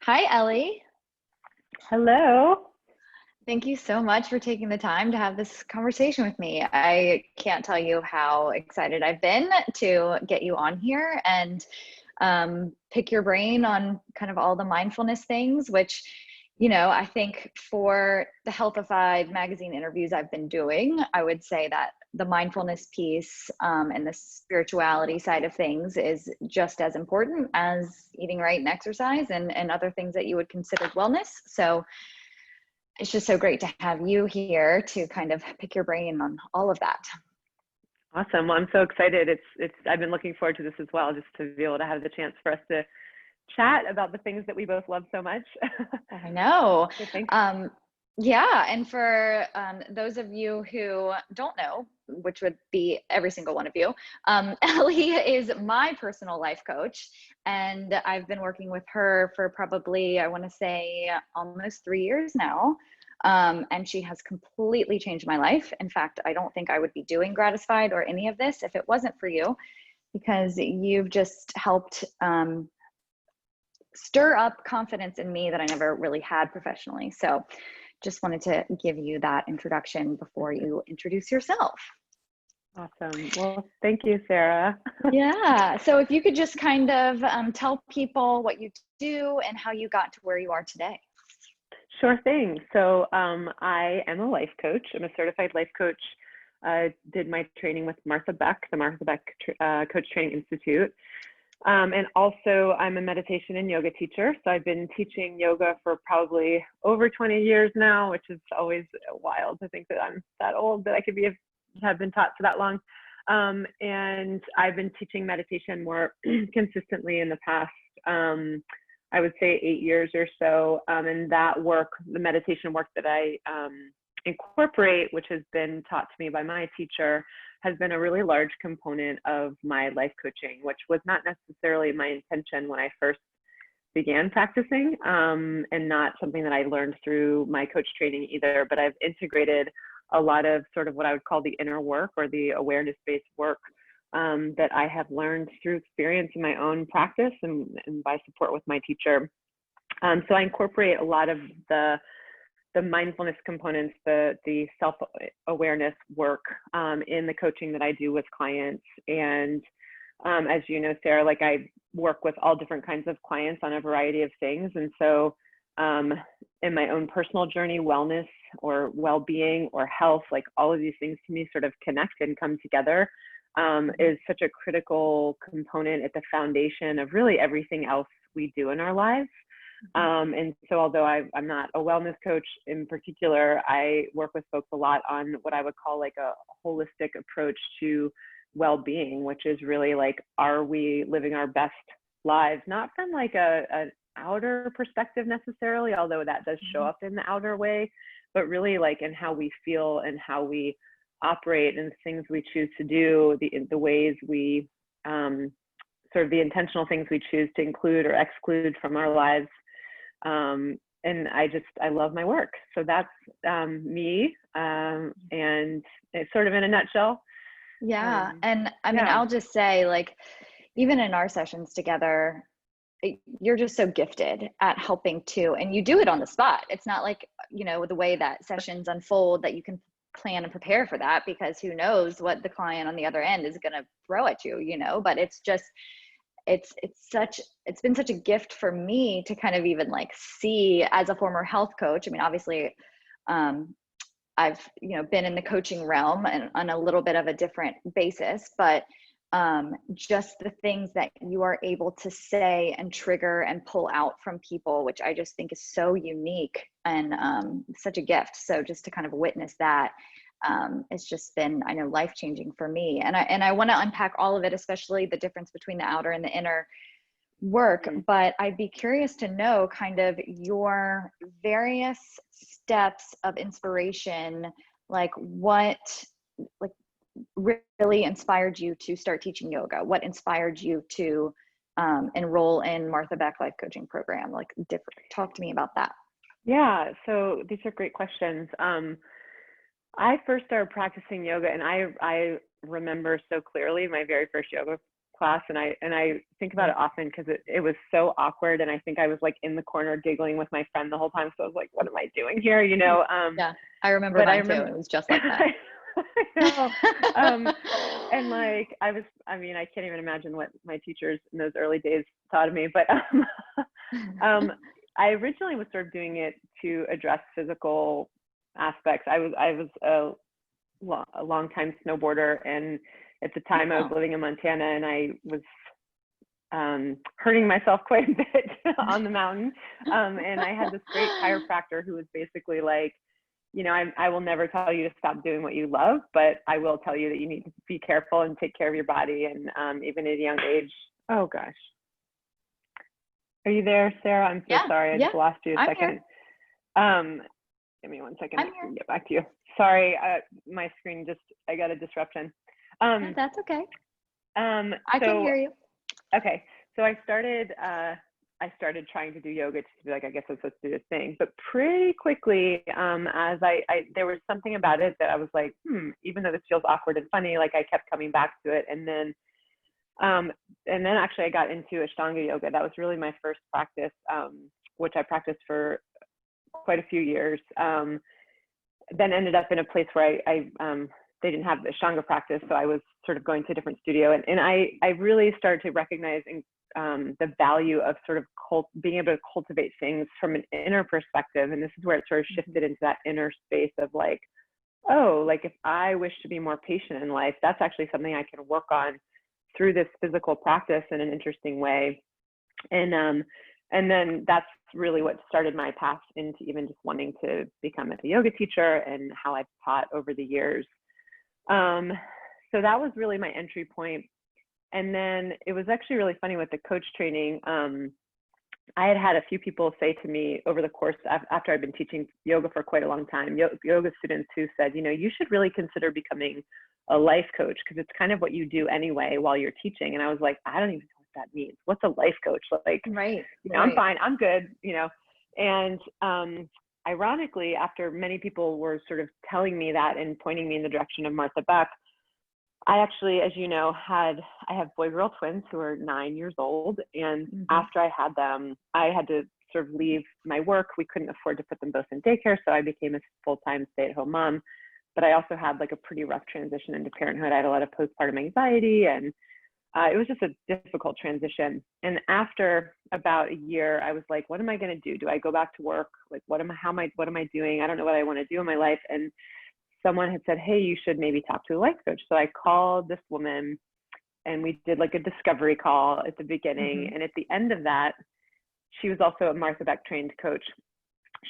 Hi, Ellie. Hello. Thank you so much for taking the time to have this conversation with me. I can't tell you how excited I've been to get you on here and pick your brain on kind of all the mindfulness things, which, I think for the Healthified magazine interviews I've been doing, I would say that the mindfulness piece and the spirituality side of things is just as important as eating right and exercise and other things that you would consider wellness. So it's just so great to have you here to kind of pick your brain on all of that. Awesome. Well, I'm so excited. I've been looking forward to this as well, just to be able to have the chance for us to chat about the things that we both love so much. I know. So thanks. Yeah. And for those of you who don't know, which would be every single one of you, Ellie is my personal life coach. And I've been working with her for probably, I want to say, almost 3 years now. And she has completely changed my life. In fact, I don't think I would be doing Gratisfied or any of this if it wasn't for you, because you've just helped stir up confidence in me that I never really had professionally. So just wanted to give you that introduction before you introduce yourself. Awesome. Well, thank you, Sarah. Yeah. So if you could just kind of tell people what you do and how you got to where you are today. Sure thing. So I am a life coach. I'm a certified life coach. Did my training with Martha Beck, the Martha Beck Coach Training Institute. And also I'm a meditation and yoga teacher. So I've been teaching yoga for probably over 20 years now, which is always wild to think that I'm that old, that I could have been taught for that long. And I've been teaching meditation more consistently in the past, I would say 8 years or so. And that work, the meditation work that I incorporate, which has been taught to me by my teacher, has been a really large component of my life coaching, which was not necessarily my intention when I first began practicing, and not something that I learned through my coach training either. But I've integrated a lot of sort of what I would call the inner work or the awareness-based work that I have learned through experience in my own practice and by support with my teacher. So I incorporate a lot of the mindfulness components, the self-awareness work in the coaching that I do with clients. And as you know, Sarah, like I work with all different kinds of clients on a variety of things. And so in my own personal journey, wellness or well-being or health, like all of these things to me sort of connect and come together, is such a critical component at the foundation of really everything else we do in our lives. And so although I'm not a wellness coach in particular, I work with folks a lot on what I would call like a holistic approach to well-being, which is really like, are we living our best lives? Not from like an outer perspective necessarily, although that does show up in the outer way, but really like in how we feel and how we operate and the things we choose to do, the ways we, sort of the intentional things we choose to include or exclude from our lives. And I love my work. So that's me. And it's sort of in a nutshell. Yeah. And I mean, Yeah. I'll just say, like, even in our sessions together, you're just so gifted at helping too. And you do it on the spot. It's not like, the way that sessions unfold that you can plan and prepare for that, because who knows what the client on the other end is going to throw at you, but it's just, it's been such a gift for me to kind of even like see as a former health coach. I mean, obviously, I've been in the coaching realm and on a little bit of a different basis, but just the things that you are able to say and trigger and pull out from people, which I just think is so unique and such a gift. So just to kind of witness that, it's just been, I know, life-changing for me. And I want to unpack all of it, especially the difference between the outer and the inner work. But I'd be curious to know kind of your various steps of inspiration, like what really inspired you to start teaching yoga? What inspired you to enroll in Martha Beck Life Coaching Program? Like, talk to me about that. Yeah. So these are great questions. I first started practicing yoga, and I remember so clearly my very first yoga class, and I think about it often because it was so awkward, and I think I was like in the corner giggling with my friend the whole time. So I was like, what am I doing here? You know? Yeah, I remember mine too. It was just like that. I know. And like I mean, I can't even imagine what my teachers in those early days thought of me, but I originally was sort of doing it to address physical aspects. I was a long time snowboarder, and at the time I was living in Montana, and I was hurting myself quite a bit on the mountain. And I had this great chiropractor who was basically like, you know, I will never tell you to stop doing what you love, but I will tell you that you need to be careful and take care of your body. And even at a young age, oh gosh. Are you there, Sarah? I'm so sorry. I just lost you a second. Give me 1 second. I can get back to you. Sorry, my screen I got a disruption. That's okay. I can hear you. Okay, so I started trying to do yoga to be like, I guess I'm supposed to do this thing. But pretty quickly, as there was something about it that I was like, even though this feels awkward and funny, like I kept coming back to it. And then actually I got into Ashtanga yoga. That was really my first practice, which I practiced for quite a few years. Then ended up in a place where they didn't have the Ashtanga practice, so I was sort of going to a different studio, and I really started to recognize the value of sort of being able to cultivate things from an inner perspective. And this is where it sort of shifted into that inner space of like, oh, like if I wish to be more patient in life, that's actually something I can work on through this physical practice in an interesting way. And then that's really what started my path into even just wanting to become a yoga teacher, and how I've taught over the years. So that was really my entry point. And then it was actually really funny with the coach training. I had a few people say to me over the course after I've been teaching yoga for quite a long time, yoga students who said, you know, you should really consider becoming a life coach, because it's kind of what you do anyway while you're teaching. And I was like, I don't even know what that means. What's a life coach? Like, right. You know, I'm fine, I'm good, you know. And ironically, after many people were sort of telling me that and pointing me in the direction of Martha Beck, I actually, as you know, I have boy-girl twins who are 9 years old. And after I had them, I had to sort of leave my work. We couldn't afford to put them both in daycare, so I became a full-time stay-at-home mom. But I also had like a pretty rough transition into parenthood. I had a lot of postpartum anxiety, and it was just a difficult transition. And after about a year, I was like, what am I going to do? Do I go back to work? Like, what am I doing? I don't know what I want to do in my life. And someone had said, hey, you should maybe talk to a life coach. So I called this woman, and we did like a discovery call at the beginning. And at the end of that, she was also a Martha Beck trained coach.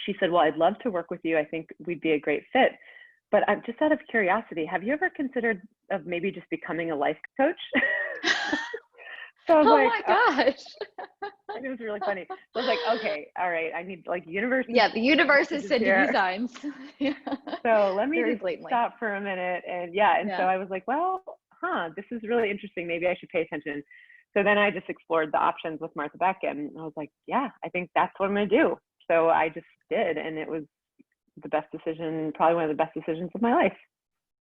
She said, well, I'd love to work with you. I think we'd be a great fit. But I'm just out of curiosity, have you ever considered of maybe just becoming a life coach? So I was my gosh. It was really funny. So I was like, okay, all right, I need like universe. Yeah, the universe is sending you signs. So let me just stop for a minute. And so I was like, well, this is really interesting. Maybe I should pay attention. So then I just explored the options with Martha Beck, and I was like, yeah, I think that's what I'm going to do. So I just did, and it was the best decision, probably one of the best decisions of my life.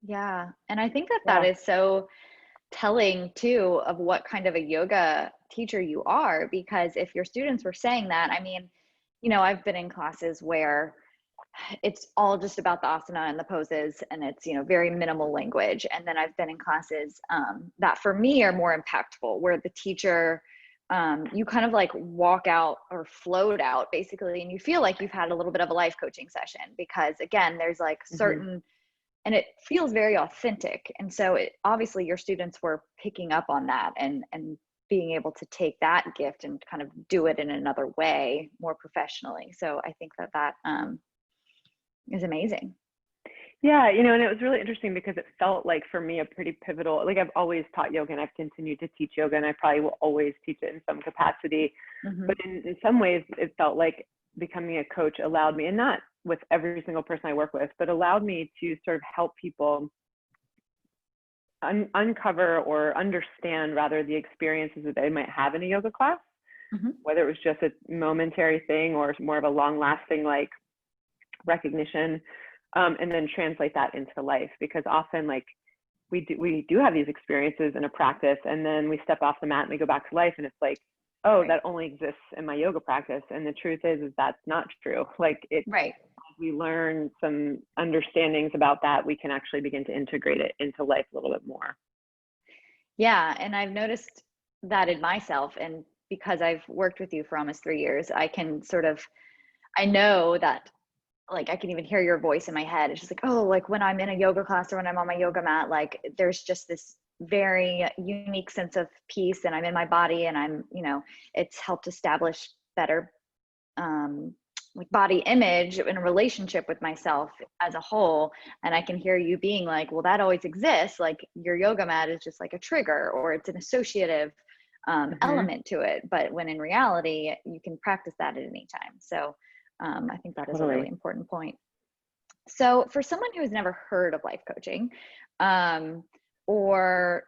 Yeah. And I think that is so telling too of what kind of a yoga teacher you are, because if your students were saying that, I mean, you know, I've been in classes where it's all just about the asana and the poses, and it's, you know, very minimal language. And then I've been in classes that for me are more impactful, where the teacher, you kind of like walk out or float out basically, and you feel like you've had a little bit of a life coaching session, because again, there's like certain, and it feels very authentic. And so obviously your students were picking up on that and being able to take that gift and kind of do it in another way, more professionally. So I think that is amazing. Yeah, you know, and it was really interesting because it felt like for me a pretty pivotal, like I've always taught yoga and I've continued to teach yoga, and I probably will always teach it in some capacity. But in some ways it felt like becoming a coach allowed me, and not with every single person I work with, but allowed me to sort of help people uncover or understand rather the experiences that they might have in a yoga class, whether it was just a momentary thing or more of a long lasting like recognition. And then translate that into life, because often like we do have these experiences in a practice, and then we step off the mat and we go back to life, and it's like, oh, Right. that only exists in my yoga practice. And the truth is that's not true. Like Right. we learn some understandings about that, we can actually begin to integrate it into life a little bit more. Yeah, and I've noticed that in myself, and because I've worked with you for almost 3 years, I can sort of, I know that, like, I can even hear your voice in my head. It's just like, oh, like when I'm in a yoga class or when I'm on my yoga mat, like there's just this very unique sense of peace, and I'm in my body, and I'm, it's helped establish better like body image in a relationship with myself as a whole. And I can hear you being like, well, that always exists. Like your yoga mat is just like a trigger, or it's an associative element to it. But when in reality, you can practice that at any time. So I think that is a really important point. So for someone who has never heard of life coaching, or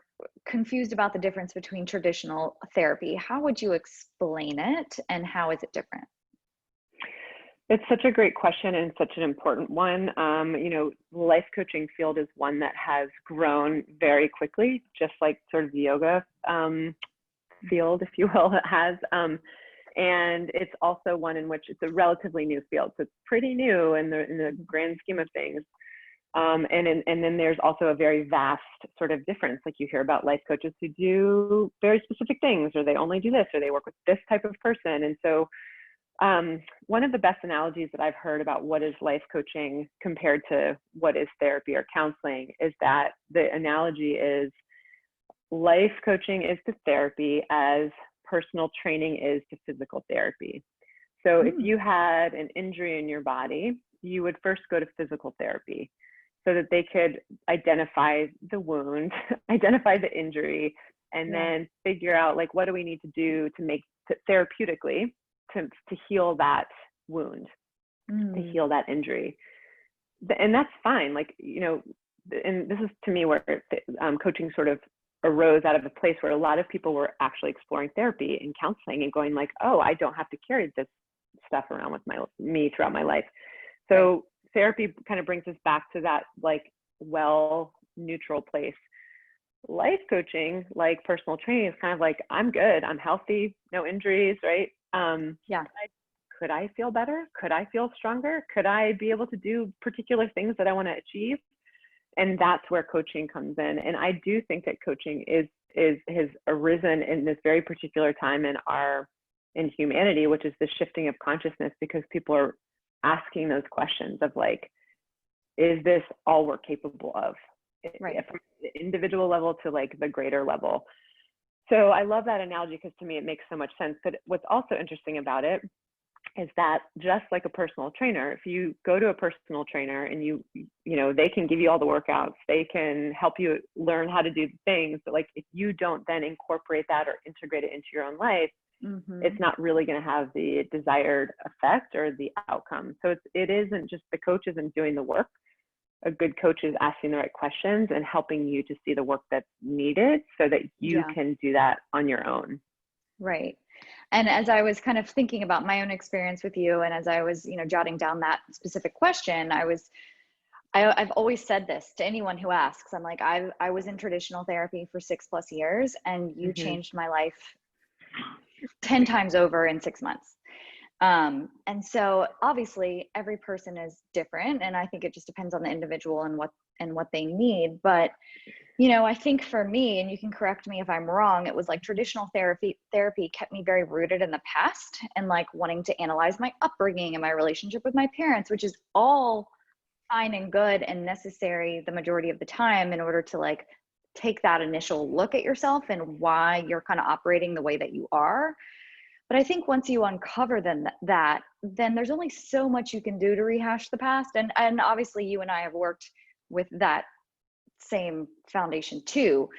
confused about the difference between traditional therapy, how would you explain it, and how is it different? It's such a great question and such an important one. The life coaching field is one that has grown very quickly, just like sort of the yoga field, if you will, has. And it's also one in which it's a relatively new field. So it's pretty new in the grand scheme of things. And then there's also a very vast sort of difference. Like you hear about life coaches who do very specific things, or they only do this, or they work with this type of person. And so one of the best analogies that I've heard about what is life coaching compared to what is therapy or counseling is that the analogy is life coaching is to therapy as personal training is to physical therapy. So if you had an injury in your body, you would first go to physical therapy so that they could identify the wound, identify the injury, and then figure out like, what do we need to do to make therapeutically to heal that wound, to heal that injury. And that's fine. Like, and this is to me where coaching sort of arose out of a place where a lot of people were actually exploring therapy and counseling and going like, oh, I don't have to carry this stuff around with me throughout my life. So therapy kind of brings us back to that like neutral place. Life coaching, like personal training, is kind of like, I'm good, I'm healthy, no injuries, right? Could I feel better? Could I feel stronger? Could I be able to do particular things that I want to achieve? And that's where coaching comes in. And I do think that coaching has arisen in this very particular time in humanity, which is the shifting of consciousness, because people are asking those questions of like, is this all we're capable of? From the individual level to like the greater level. So I love that analogy because to me it makes so much sense. But what's also interesting about it is that just like a personal trainer, if you go to a personal trainer and they can give you all the workouts, they can help you learn how to do things, but like if you don't then incorporate that or integrate it into your own life, it's not really going to have the desired effect or the outcome. So it isn't just the coach isn't doing the work. A good coach is asking the right questions and helping you to see the work that's needed so that you can do that on your own. Right. And as I was kind of thinking about my own experience with you, and as I was, jotting down that specific question, I've always said this to anyone who asks. I'm like, I was in traditional therapy for 6+ years, and you changed my life 10 times over in 6 months. And so obviously every person is different, and I think it just depends on the individual and what they need. But I think for me, and you can correct me if I'm wrong, it was like traditional therapy kept me very rooted in the past and like wanting to analyze my upbringing and my relationship with my parents, which is all fine and good and necessary the majority of the time in order to like take that initial look at yourself and why you're kind of operating the way that you are. But I think once you uncover then there's only so much you can do to rehash the past. And obviously you and I have worked with that same foundation too,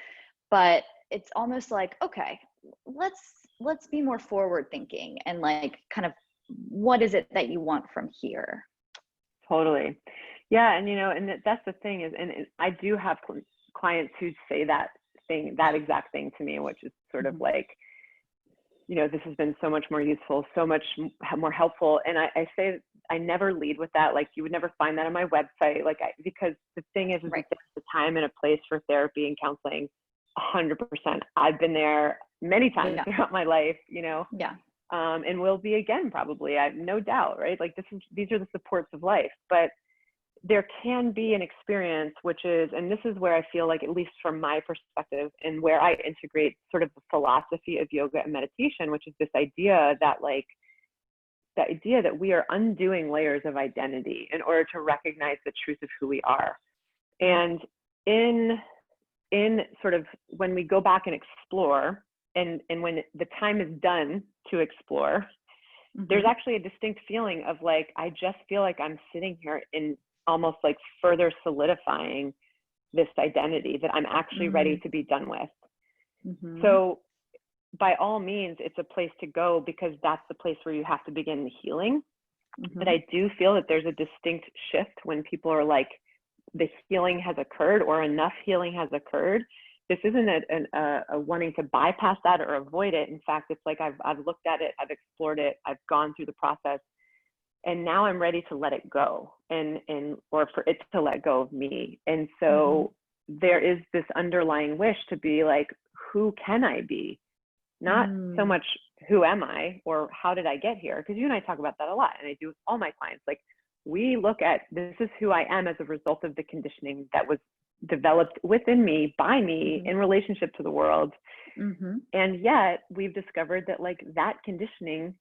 but it's almost like, okay, let's be more forward thinking and like kind of what is it that you want from here? Totally. Yeah. And, and that's the thing is, and I do have clients who say that exact thing to me, which is sort of like, you know, this has been so much more useful, so much more helpful. And I say, I never lead with that. Like, you would never find that on my website. Like, because the thing is Right. there's a time and a place for therapy and counseling. 100%. I've been there many times throughout my life, you know, and will be again, probably. I have no doubt, right? Like, these are the supports of life, but there can be an experience, which is, and this is where I feel like, at least from my perspective, and where I integrate sort of the philosophy of yoga and meditation, which is this idea that, like, the idea that we are undoing layers of identity in order to recognize the truth of who we are. And in sort of when we go back and explore, and when the time is done to explore, there's actually a distinct feeling of, like, I just feel like I'm sitting here in almost like further solidifying this identity that I'm actually ready to be done with. So by all means, it's a place to go, because that's the place where you have to begin the healing. But I do feel that there's a distinct shift when people are like, the healing has occurred, or enough healing has occurred. This isn't a wanting to bypass that or avoid it. In fact, it's like, I've looked at it, I've explored it, I've gone through the process, and now I'm ready to let it go, or for it to let go of me. And so there is this underlying wish to be like, who can I be? Not so much who am I or how did I get here? Because you and I talk about that a lot, and I do with all my clients. Like, we look at, this is who I am as a result of the conditioning that was developed within me, by me, in relationship to the world. And yet we've discovered that, like, that conditioning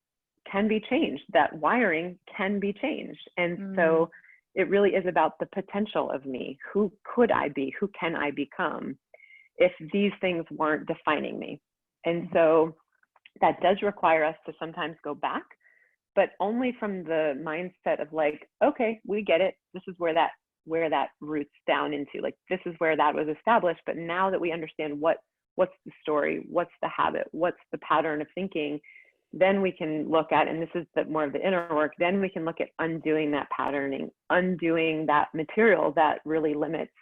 can be changed, that wiring can be changed. And so it really is about the potential of me. Who could I be? Who can I become if these things weren't defining me? And so that does require us to sometimes go back, but only from the mindset of, like, okay, we get it. This is where that roots down into, like, this is where that was established. But now that we understand what's the story, what's the habit, what's the pattern of thinking, then we can look at, and this is more of the inner work, then we can look at undoing that patterning, undoing that material that really limits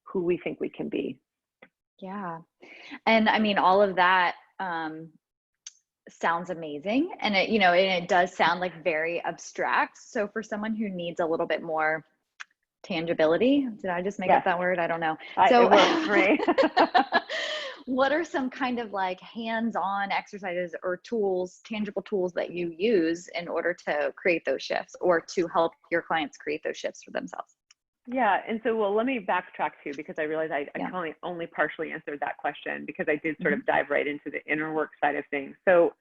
who we think we can be. Yeah. And I mean, all of that sounds amazing. And it does sound like very abstract. So for someone who needs a little bit more tangibility, did I just make up that word? I don't know. So it works for me. what are some kind of like hands-on exercises or tools, tangible tools that you use in order to create those shifts, or to help your clients create those shifts for themselves? Yeah. And so, well, let me backtrack too, because I realized I only partially answered that question, because I did sort of dive right into the inner work side of things. So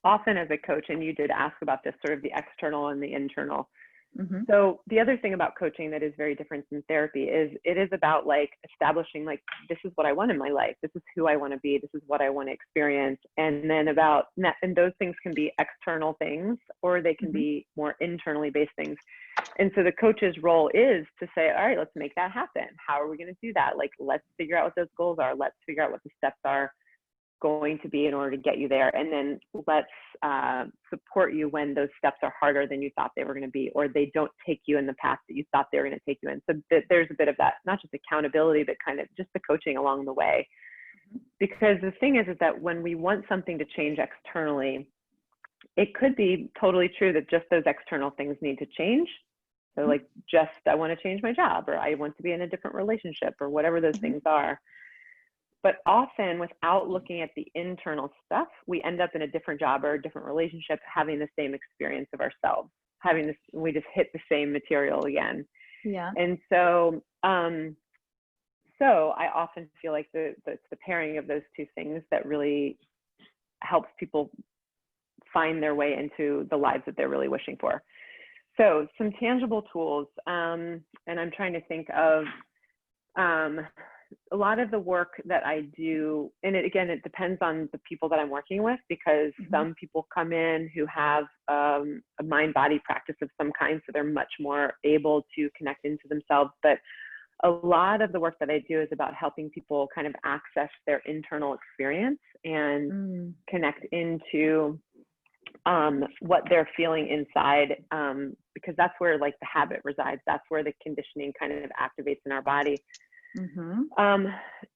often as a coach, and you did ask about this, sort of the external and the internal. So the other thing about coaching that is very different than therapy is it is about, like, establishing, like, this is what I want in my life. This is who I want to be. This is what I want to experience. And then and those things can be external things, or they can be more internally based things. And so the coach's role is to say, all right, let's make that happen. How are we going to do that? Like, let's figure out what those goals are. Let's figure out what the steps are going to be in order to get you there. And then let's support you when those steps are harder than you thought they were going to be, or they don't take you in the path that you thought they were going to take you in. So there's a bit of that, not just accountability, but kind of just the coaching along the way. Because the thing is that when we want something to change externally, it could be totally true that just those external things need to change. So, like, just, I want to change my job, or I want to be in a different relationship, or whatever those things are. But often, without looking at the internal stuff, we end up in a different job or a different relationship, having the same experience of ourselves, we just hit the same material again. Yeah. And so, so I often feel like it's the pairing of those two things that really helps people find their way into the lives that they're really wishing for. So some tangible tools, and I'm trying to think of a lot of the work that I do, and it depends on the people that I'm working with, because some people come in who have a mind-body practice of some kind, so they're much more able to connect into themselves. But a lot of the work that I do is about helping people kind of access their internal experience and connect into what they're feeling inside, because that's where, like, the habit resides. That's where the conditioning kind of activates in our body.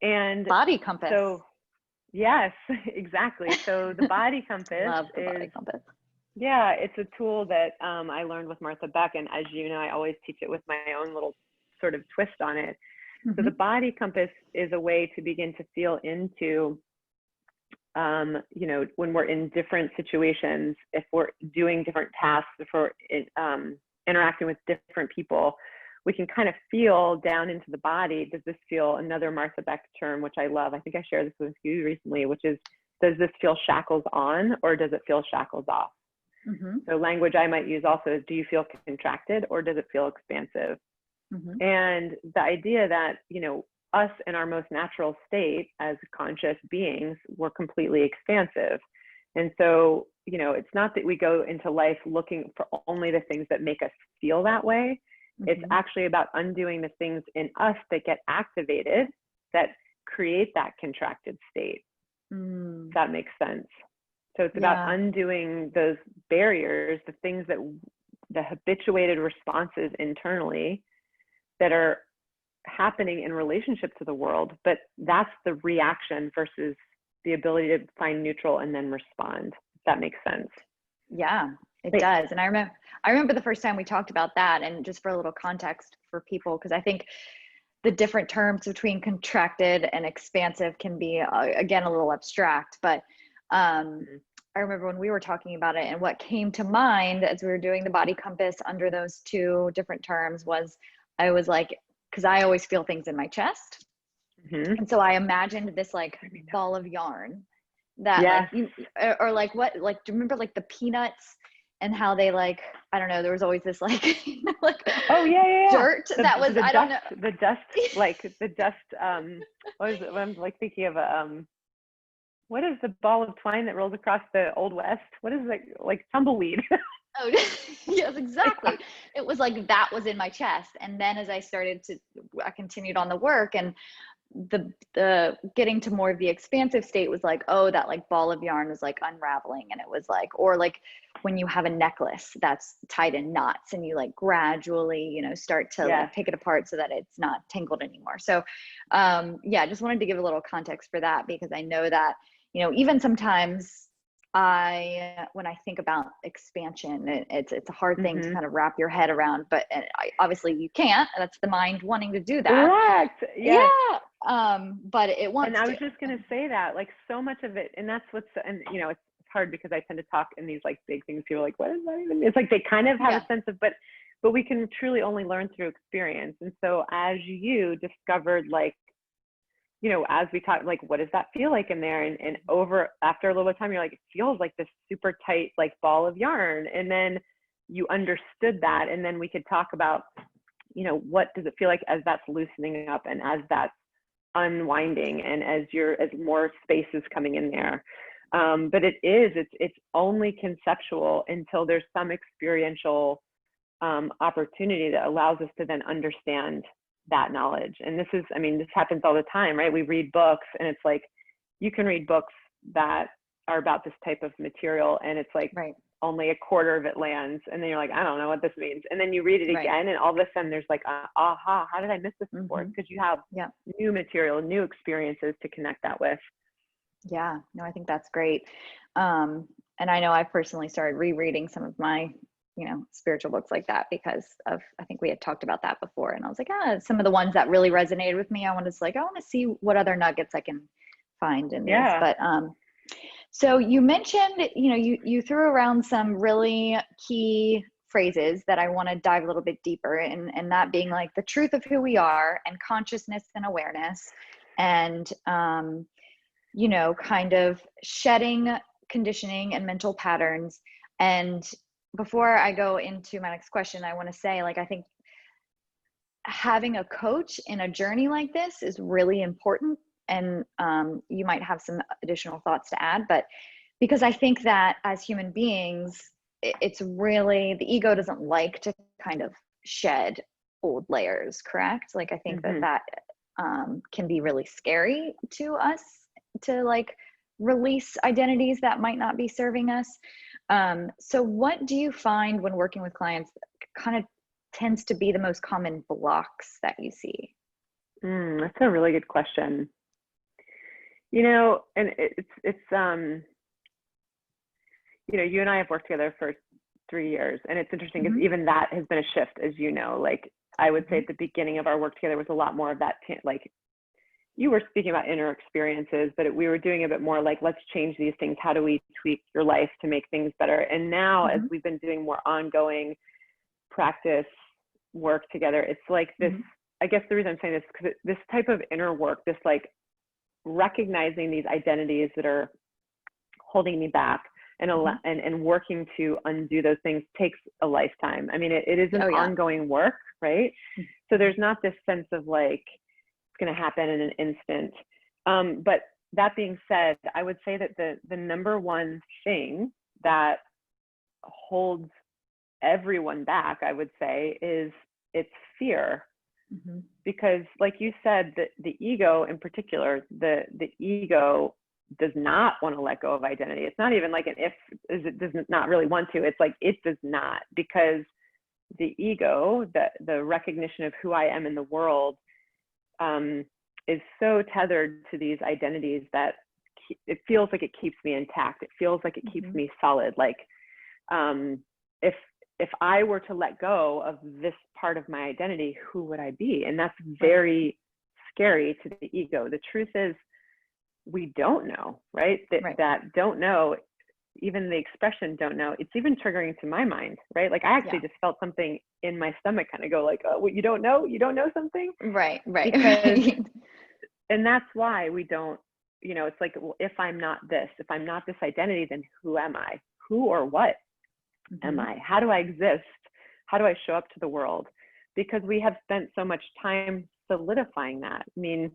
And body compass. So Yes, exactly. So the body compass Love the body is, compass. yeah, it's a tool that I learned with Martha Beck. And as you know, I always teach it with my own little sort of twist on it. So the body compass is a way to begin to feel into, you know, when we're in different situations, if we're doing different tasks, if we're interacting with different people, we can kind of feel down into the body. Does this feel, another Martha Beck term, which I love, I think I shared this with you recently, which is, does this feel shackles on or does it feel shackles off? So language I might use also is, do you feel contracted or does it feel expansive? And the idea that, you know, us in our most natural state as conscious beings, we're completely expansive. And so, you know, it's not that we go into life looking for only the things that make us feel that way. It's actually about undoing the things in us that get activated that create that contracted state. If that makes sense. So it's about undoing those barriers, the things that, the habituated responses internally that are happening in relationship to the world, but that's the reaction versus the ability to find neutral and then respond. If that makes sense. Yeah, it does. And I remember the first time we talked about that, and just for a little context for people, because I think the different terms between contracted and expansive can be, again, a little abstract, but I remember when we were talking about it, and what came to mind as we were doing the body compass under those two different terms was, I was like, because I always feel things in my chest. And so I imagined this like ball of yarn that like you, or like what, like, do you remember like the peanuts and how they like, I don't know, there was always this like, you know, like dirt that was, I don't know. The dust, like the dust, what is it? I'm like thinking of what is the ball of twine that rolls across the Old West? What is it? Like tumbleweed. Oh, yes, exactly. It was like that was in my chest. And then as I continued on the work, and the getting to more of the expansive state was like, oh, that like ball of yarn was like unraveling. And it was like, or like when you have a necklace that's tied in knots and you like gradually, you know, start to like pick it apart so that it's not tangled anymore. So yeah, just wanted to give a little context for that, because I know that, you know, even sometimes when I think about expansion, it's a hard thing to kind of wrap your head around, but obviously you can't. That's the mind wanting to do that. Correct. Yes. Yeah. But it wants to. And I was just going to say that, like, so much of it, and that's what's, and you know, it's hard because I tend to talk in these like big things. People are like, what is that even? It's like they kind of have a sense of, but we can truly only learn through experience. And so as you discovered, like, you know, as we talked, like, what does that feel like in there? And over, after a little bit of time, you're like, it feels like this super tight, like, ball of yarn. And then you understood that. And then we could talk about, you know, what does it feel like as that's loosening up and as that's unwinding and as more space is coming in there. But it's only conceptual until there's some experiential opportunity that allows us to then understand that knowledge. And this happens all the time, right? We read books and it's like, you can read books that are about this type of material and it's like only a quarter of it lands. And then you're like, I don't know what this means. And then you read it again and all of a sudden there's like, aha, how did I miss this before? Because you have new material, new experiences to connect that with. Yeah, no, I think that's great. And I know I've personally started rereading some of my, you know, spiritual books like that because of, I think we had talked about that before. And I was like, some of the ones that really resonated with me, I want to see what other nuggets I can find in these. But so you mentioned, you know, you threw around some really key phrases that I want to dive a little bit deeper in, and that being like the truth of who we are and consciousness and awareness and, you know, kind of shedding conditioning and mental patterns. And before I go into my next question, I want to say, like, I think having a coach in a journey like this is really important. And you might have some additional thoughts to add, but because I think that as human beings, it's really, the ego doesn't like to kind of shed old layers, correct? Like, I think that can be really scary to us to like release identities that might not be serving us. So what do you find when working with clients kind of tends to be the most common blocks that you see? That's a really good question. And you and I have worked together for 3 years, and it's interesting because even that has been a shift, as you know. Like, I would say at the beginning of our work together was a lot more of that, like, you were speaking about inner experiences, but we were doing a bit more like, let's change these things. How do we tweak your life to make things better? And now, as we've been doing more ongoing practice work together, it's like this, I guess the reason I'm saying this, because this type of inner work, this like recognizing these identities that are holding me back and working to undo those things takes a lifetime. I mean, it is an ongoing work, right? So there's not this sense of like, it's going to happen in an instant. But that being said, I would say that the number one thing that holds everyone back, I would say, is it's fear. Because like you said, the ego in particular, the ego does not want to let go of identity. It's not even like an if, it does not really want to. It's like it does not, because the ego, the recognition of who I am in the world, is so tethered to these identities that it feels like it keeps me intact. It feels like it keeps me solid. Like, if I were to let go of this part of my identity, who would I be? And that's very scary to the ego. The truth is, we don't know, right? That don't know, even the expression don't know, it's even triggering to my mind, right? Like, I actually just felt something in my stomach kind of go like, oh, what, you don't know something? Right. Because, and that's why we don't, it's like, well, if I'm not this identity, then who am I? Who or what am I? How do I exist? How do I show up to the world? Because we have spent so much time solidifying that. I mean,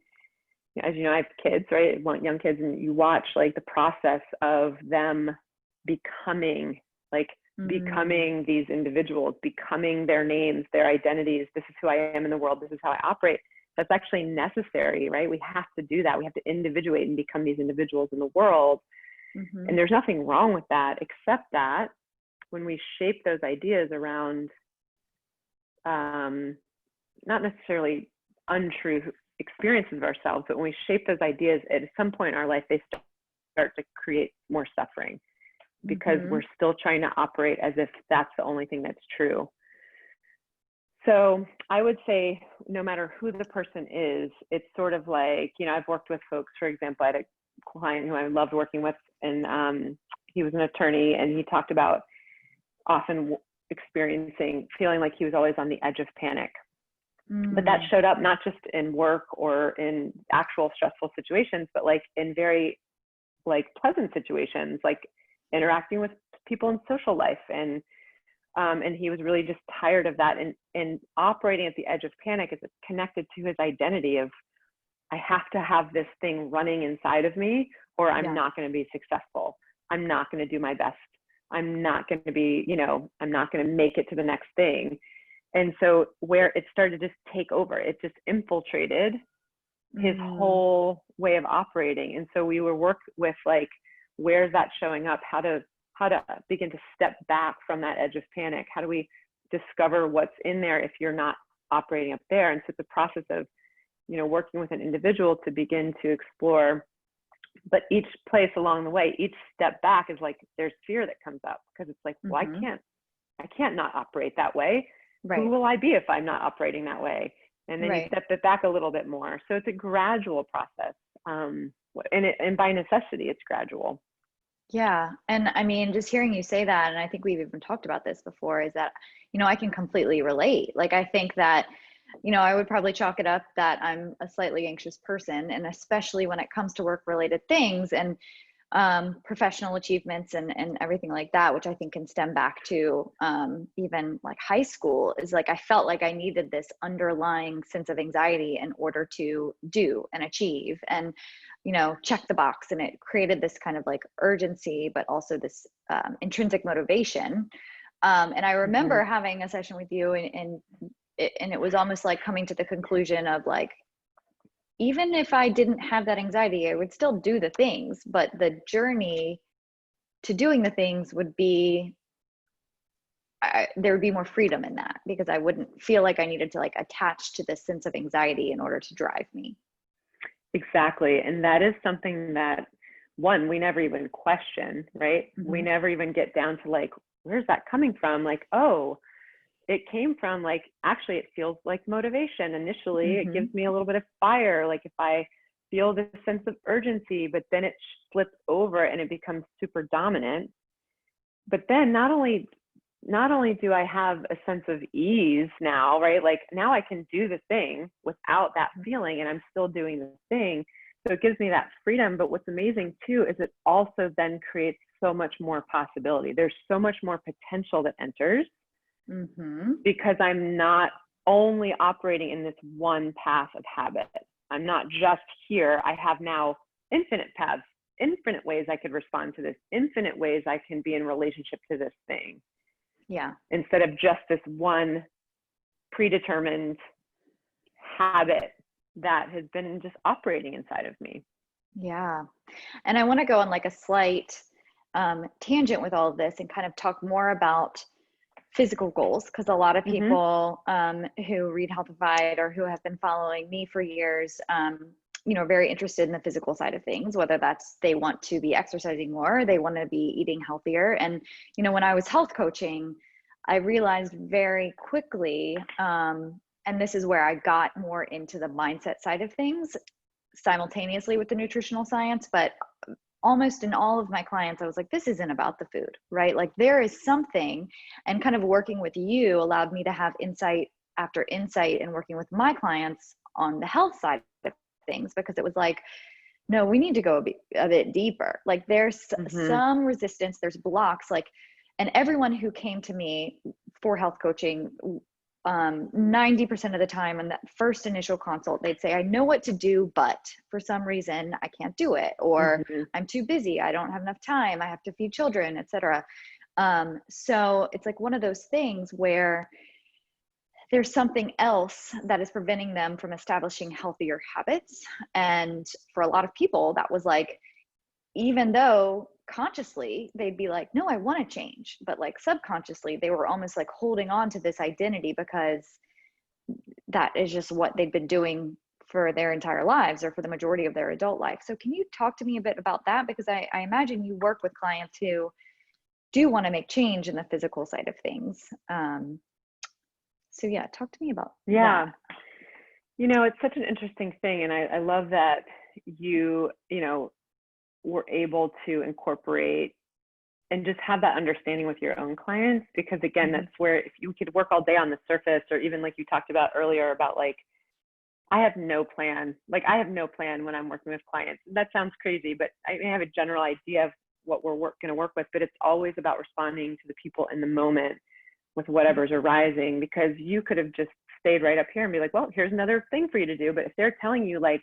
as you know, I have kids, right? I want young kids, and you watch like the process of them becoming these individuals, becoming their names, their identities. This is who I am in the world. This is how I operate. That's actually necessary, right? We have to do that. We have to individuate and become these individuals in the world. And there's nothing wrong with that, except that when we shape those ideas around not necessarily untrue experiences of ourselves, but when we shape those ideas at some point in our life, they start to create more suffering, because we're still trying to operate as if that's the only thing that's true. So I would say, no matter who the person is, it's sort of like, I've worked with folks, for example, I had a client who I loved working with, and he was an attorney, and he talked about often feeling like he was always on the edge of panic. But that showed up not just in work or in actual stressful situations, but like in very like pleasant situations, like interacting with people in social life. And he was really just tired of that. And operating at the edge of panic is connected to his identity of, I have to have this thing running inside of me, or I'm not going to be successful. I'm not going to do my best. I'm not going to be, I'm not going to make it to the next thing. And so where it started to just take over, it just infiltrated his whole way of operating. And so we were work with like, where's that showing up? How to begin to step back from that edge of panic? How do we discover what's in there if you're not operating up there? And so it's a process of, working with an individual to begin to explore. But each place along the way, each step back is like, there's fear that comes up, because it's like, well, I can't not operate that way. Right. Who will I be if I'm not operating that way? And then you step it back a little bit more. So it's a gradual process. And by necessity, it's gradual. Yeah. And I mean, just hearing you say that, and I think we've even talked about this before, is that, I can completely relate. Like, I think that, I would probably chalk it up that I'm a slightly anxious person, and especially when it comes to work related things and professional achievements and everything like that, which I think can stem back to even like high school, is like, I felt like I needed this underlying sense of anxiety in order to do and achieve and, check the box. And it created this kind of like urgency, but also this intrinsic motivation. And I remember having a session with you, and it was almost like coming to the conclusion of like, even if I didn't have that anxiety, I would still do the things, but the journey to doing the things would be, there would be more freedom in that, because I wouldn't feel like I needed to like attach to this sense of anxiety in order to drive me. Exactly. And that is something that, one, we never even question, right? We Mm-hmm. never even get down to like, where's that coming from? Like, oh, it came from like, actually, it feels like motivation. Initially, it Mm-hmm. gives me a little bit of fire. Like if I feel this sense of urgency, but then it flips over and it becomes super dominant. But then not only do I have a sense of ease now, right? Like now I can do the thing without that feeling and I'm still doing the thing. So it gives me that freedom. But what's amazing too is it also then creates so much more possibility. There's so much more potential that enters Mm-hmm. because I'm not only operating in this one path of habit. I'm not just here. I have now infinite paths, infinite ways I could respond to this, infinite ways I can be in relationship to this thing. Yeah. Instead of just this one predetermined habit that has been just operating inside of me. Yeah. And I want to go on like a slight tangent with all of this and kind of talk more about physical goals, because a lot of Mm-hmm. people who read Healthified or who have been following me for years, are very interested in the physical side of things, whether that's they want to be exercising more, they want to be eating healthier. And, when I was health coaching, I realized very quickly, and this is where I got more into the mindset side of things simultaneously with the nutritional science, but almost in all of my clients, I was like, this isn't about the food, right? Like there is something, and kind of working with you allowed me to have insight after insight and working with my clients on the health side of things, because it was like, no, we need to go a bit deeper. Like there's Mm-hmm. some resistance, there's blocks, like, and everyone who came to me for health coaching, 90% of the time in that first initial consult, they'd say, I know what to do, but for some reason I can't do it, or Mm-hmm. I'm too busy, I don't have enough time, I have to feed children, etc. So it's like one of those things where there's something else that is preventing them from establishing healthier habits. And for a lot of people, that was like, even though consciously they'd be like, no, I want to change, but like subconsciously they were almost like holding on to this identity because that is just what they've been doing for their entire lives or for the majority of their adult life. So can you talk to me a bit about that? Because I imagine you work with clients who do want to make change in the physical side of things. So yeah, talk to me about Yeah. that. It's such an interesting thing. And I love that you were able to incorporate and just have that understanding with your own clients, because again, Mm-hmm. that's where if you could work all day on the surface, or even like you talked about earlier about like, I have no plan. Like I have no plan when I'm working with clients. That sounds crazy, but I have a general idea of what we're going to work with, but it's always about responding to the people in the moment with whatever's arising, because you could have just stayed right up here and be like, well, here's another thing for you to do. But if they're telling you like,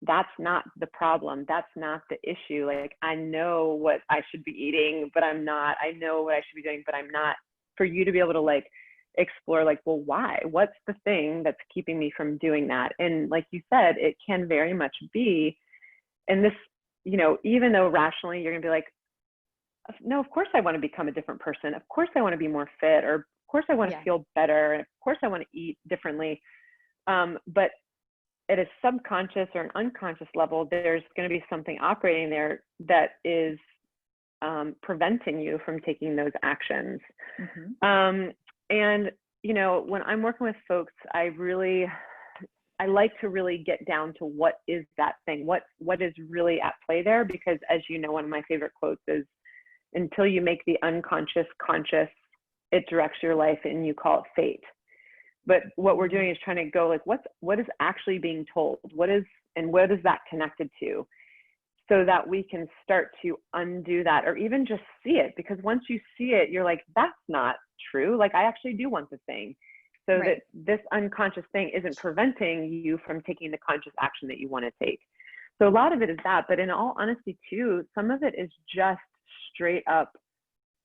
that's not the problem, that's not the issue, like I know what I should be eating, but I'm not, I know what I should be doing, but I'm not, for you to be able to like explore like, well, why, what's the thing that's keeping me from doing that? And like you said, it can very much be, and this, even though rationally you're gonna be like, no, of course I want to become a different person, of course I want to be more fit, or of course I want to Yeah. feel better, and of course I want to eat differently, but at a subconscious or an unconscious level, there's going to be something operating there that is preventing you from taking those actions. Mm-hmm. And when I'm working with folks, I like to really get down to what is that thing, what is really at play there, because as one of my favorite quotes is, until you make the unconscious conscious, it directs your life and you call it fate. But what we're doing is trying to go like, what is actually being told? What is that connected to? So that we can start to undo that, or even just see it. Because once you see it, you're like, that's not true. Like I actually do want the thing. So Right. that this unconscious thing isn't preventing you from taking the conscious action that you want to take. So a lot of it is that, but in all honesty too, some of it is just straight up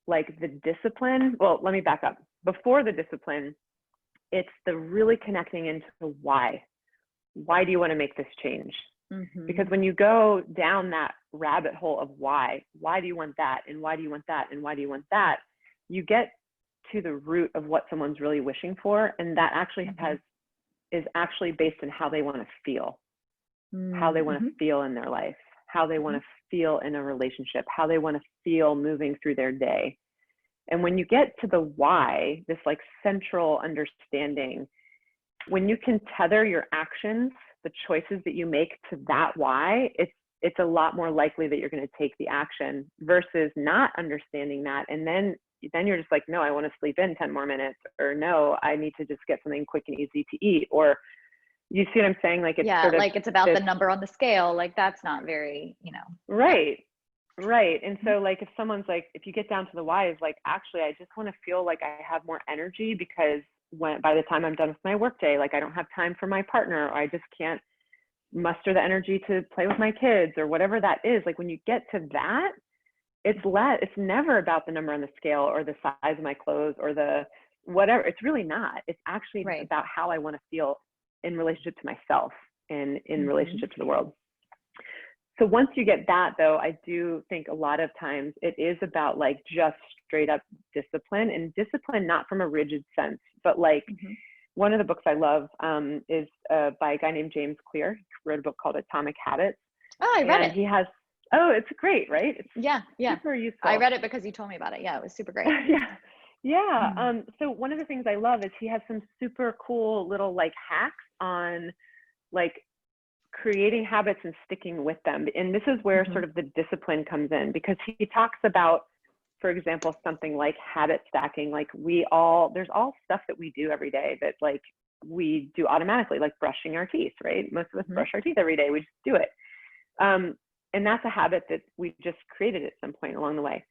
like the discipline. Well, let me back up. Before the discipline, it's the really connecting into why. Why do you want to make this change? Mm-hmm. Because when you go down that rabbit hole of why do you want that? And why do you want that? And why do you want that? You get to the root of what someone's really wishing for. And that actually is actually based on how they want to feel. how they want to Mm-hmm. feel in their life, how they want to feel in a relationship, how they want to feel moving through their day. And when you get to the why, this like central understanding, when you can tether your actions, the choices that you make to that why, it's a lot more likely that you're going to take the action versus not understanding that. And then you're just like, no, I want to sleep in 10 more minutes, or no, I need to just get something quick and easy to eat. Or you see what I'm saying? Like it's Yeah, sort of like it's about this, the number on the scale. Like that's not very, right. Right. And so like if someone's like, if you get down to the why is like, actually, I just want to feel like I have more energy because by the time I'm done with my workday, like I don't have time for my partner, or I just can't muster the energy to play with my kids, or whatever that is. Like when you get to that, it's never about the number on the scale or the size of my clothes or the whatever. It's really not. It's actually right. about how I want to feel in relationship to myself and in relationship to the world. So once you get that, though, I do think a lot of times it is about like just straight up discipline, and discipline not from a rigid sense, but like one of the books I love is by a guy named James Clear. He wrote a book called Atomic Habits. Oh, I read it. He has, oh, it's great, right? It's yeah. super useful. I read it because you told me about it. Yeah, it was super great. Yeah. So one of the things I love is he has some super cool little like hacks on like creating habits and sticking with them. And this is where sort of the discipline comes in, because he talks about, for example, something like habit stacking. Like there's all stuff that we do every day that like we do automatically, like brushing our teeth, right? Most of us brush our teeth every day. We just do it. And that's a habit that we just created at some point along the way.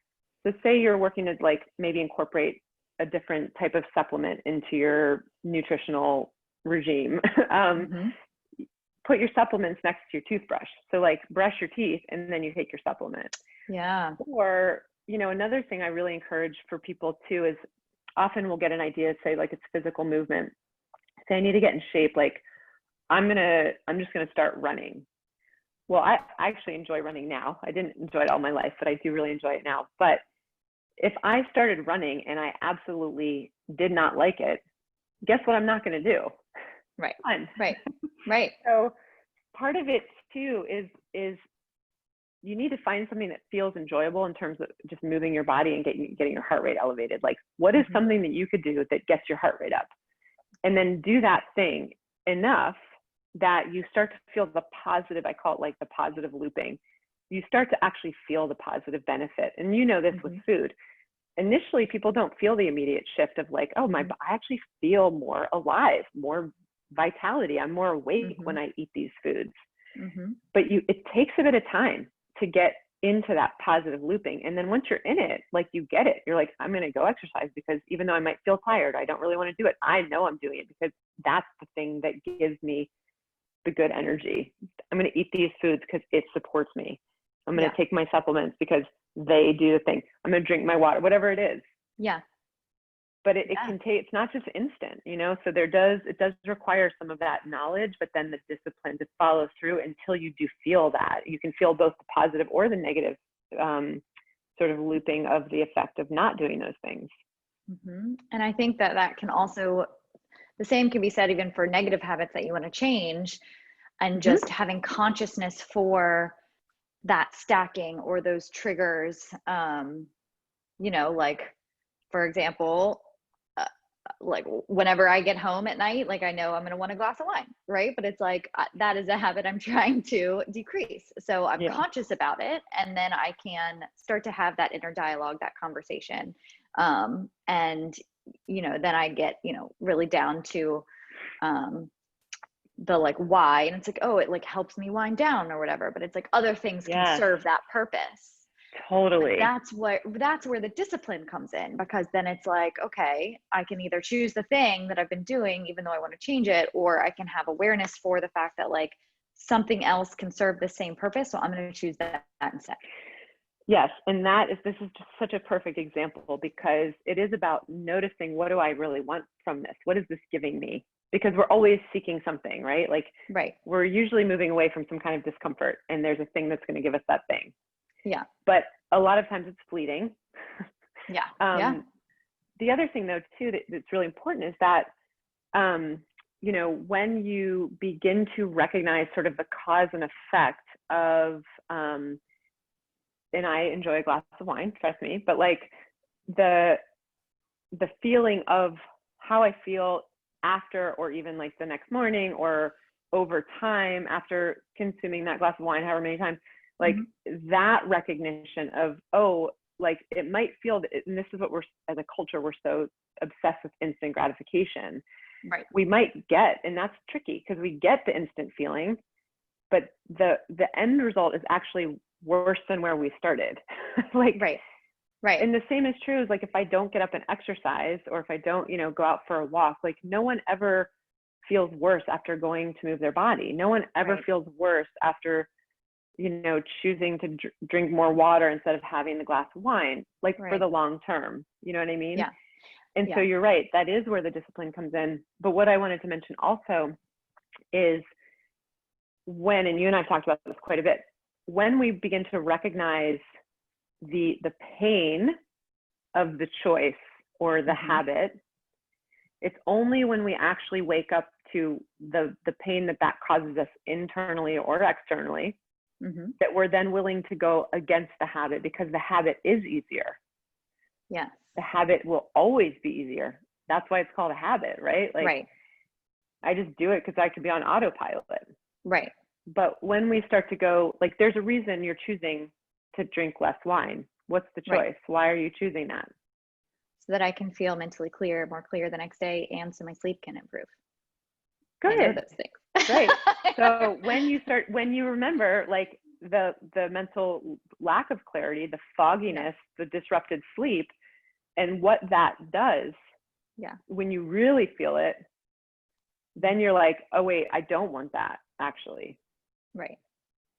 So say you're working to like maybe incorporate a different type of supplement into your nutritional regime. Put your supplements next to your toothbrush. So like brush your teeth and then you take your supplement. Yeah. Or, another thing I really encourage for people too is often we'll get an idea, say like it's physical movement. Say I need to get in shape. Like I'm just going to start running. Well, I actually enjoy running now. I didn't enjoy it all my life, but I do really enjoy it now. But if I started running and I absolutely did not like it, guess what I'm not going to do? Right. Fun. Right. So part of it too is you need to find something that feels enjoyable in terms of just moving your body and getting your heart rate elevated. Like what is something that you could do that gets your heart rate up? And then do that thing enough that you start to feel the positive, I call it like the positive looping. You start to actually feel the positive benefit. And this with food. Initially, people don't feel the immediate shift of like, oh, I actually feel more alive, more vitality. I'm more awake when I eat these foods. But it takes a bit of time to get into that positive looping. And then once you're in it, like you get it, you're like, I'm going to go exercise because even though I might feel tired, I don't really want to do it. I know I'm doing it because that's the thing that gives me the good energy. I'm going to eat these foods because it supports me. I'm going to take my supplements because they do the thing. I'm going to drink my water, whatever it is. Yeah. But it can take, it's not just instant, so it does require some of that knowledge, but then the discipline to follow through until you do feel that. You can feel both the positive or the negative sort of looping of the effect of not doing those things. And I think that can also, the same can be said even for negative habits that you want to change, and just having consciousness for that stacking or those triggers. Like for example, like whenever I get home at night, like I know I'm going to want a glass of wine, right? But it's like that is a habit I'm trying to decrease. So I'm conscious about it, and then I can start to have that inner dialogue, that conversation. And then I get really down to the like why, and it's like, oh, it like helps me wind down or whatever, but it's like other things can serve that purpose. Totally. But that's where the discipline comes in, because then it's like, okay, I can either choose the thing that I've been doing even though I want to change it, or I can have awareness for the fact that like something else can serve the same purpose, so I'm going to choose that instead. Yes, and this is just such a perfect example, because it is about noticing, what do I really want from this? What is this giving me? Because we're always seeking something, right? Like we're usually moving away from some kind of discomfort, and there's a thing that's going to give us that thing. Yeah. But a lot of times it's fleeting. Yeah. The other thing though too that's really important is that you know, when you begin to recognize sort of the cause and effect of, and I enjoy a glass of wine, trust me, but like the feeling of how I feel after, or even like the next morning or over time after consuming that glass of wine, however many times, like that recognition of, oh, like it might feel, and this is what we're, as a culture, we're so obsessed with instant gratification. Right. We might get, and that's tricky because we get the instant feeling, but the end result is actually worse than where we started. Like, right. Right. And the same is true as like, if I don't get up and exercise, or if I don't, you know, go out for a walk, like no one ever feels worse after going to move their body. No one ever feels worse after, you know, choosing to drink more water instead of having the glass of wine, like for the long term, you know what I mean? Yeah. And so you're right, that is where the discipline comes in. But what I wanted to mention also is when, and you and I've talked about this quite a bit, when we begin to recognize the pain of the choice or the habit, it's only when we actually wake up to the pain that causes us internally or externally that we're then willing to go against the habit, because the habit is easier. Yeah. The habit will always be easier. That's why it's called a habit, right? Like, I just do it because I could be on autopilot. Right. But when we start to go, like, there's a reason you're choosing to drink less wine. What's the choice? Right. Why are you choosing that? So that I can feel mentally clear, more clear the next day, and so my sleep can improve. Good. I know those things. Right. So when you remember, like, the mental lack of clarity, the fogginess, the disrupted sleep, and what that does, when you really feel it, then you're like, oh wait, I don't want that actually. Right.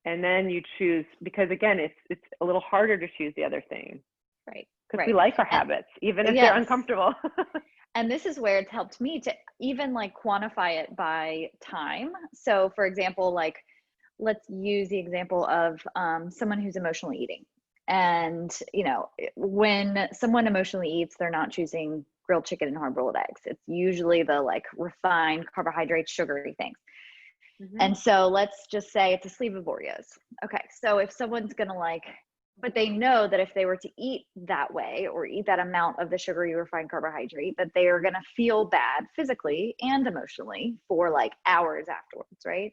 And then you choose, because again, it's a little harder to choose the other thing. Right. Because we like our habits, even if they're uncomfortable. And this is where it's helped me to even like quantify it by time. So for example, like, let's use the example of someone who's emotionally eating. And, you know, when someone emotionally eats, they're not choosing grilled chicken and hard-boiled eggs. It's usually the like refined carbohydrate, sugary things. And so let's just say it's a sleeve of Oreos. Okay. So if someone's going to like, but they know that if they were to eat that way or eat that amount of the sugary refined carbohydrate, that they are going to feel bad physically and emotionally for like hours afterwards. Right.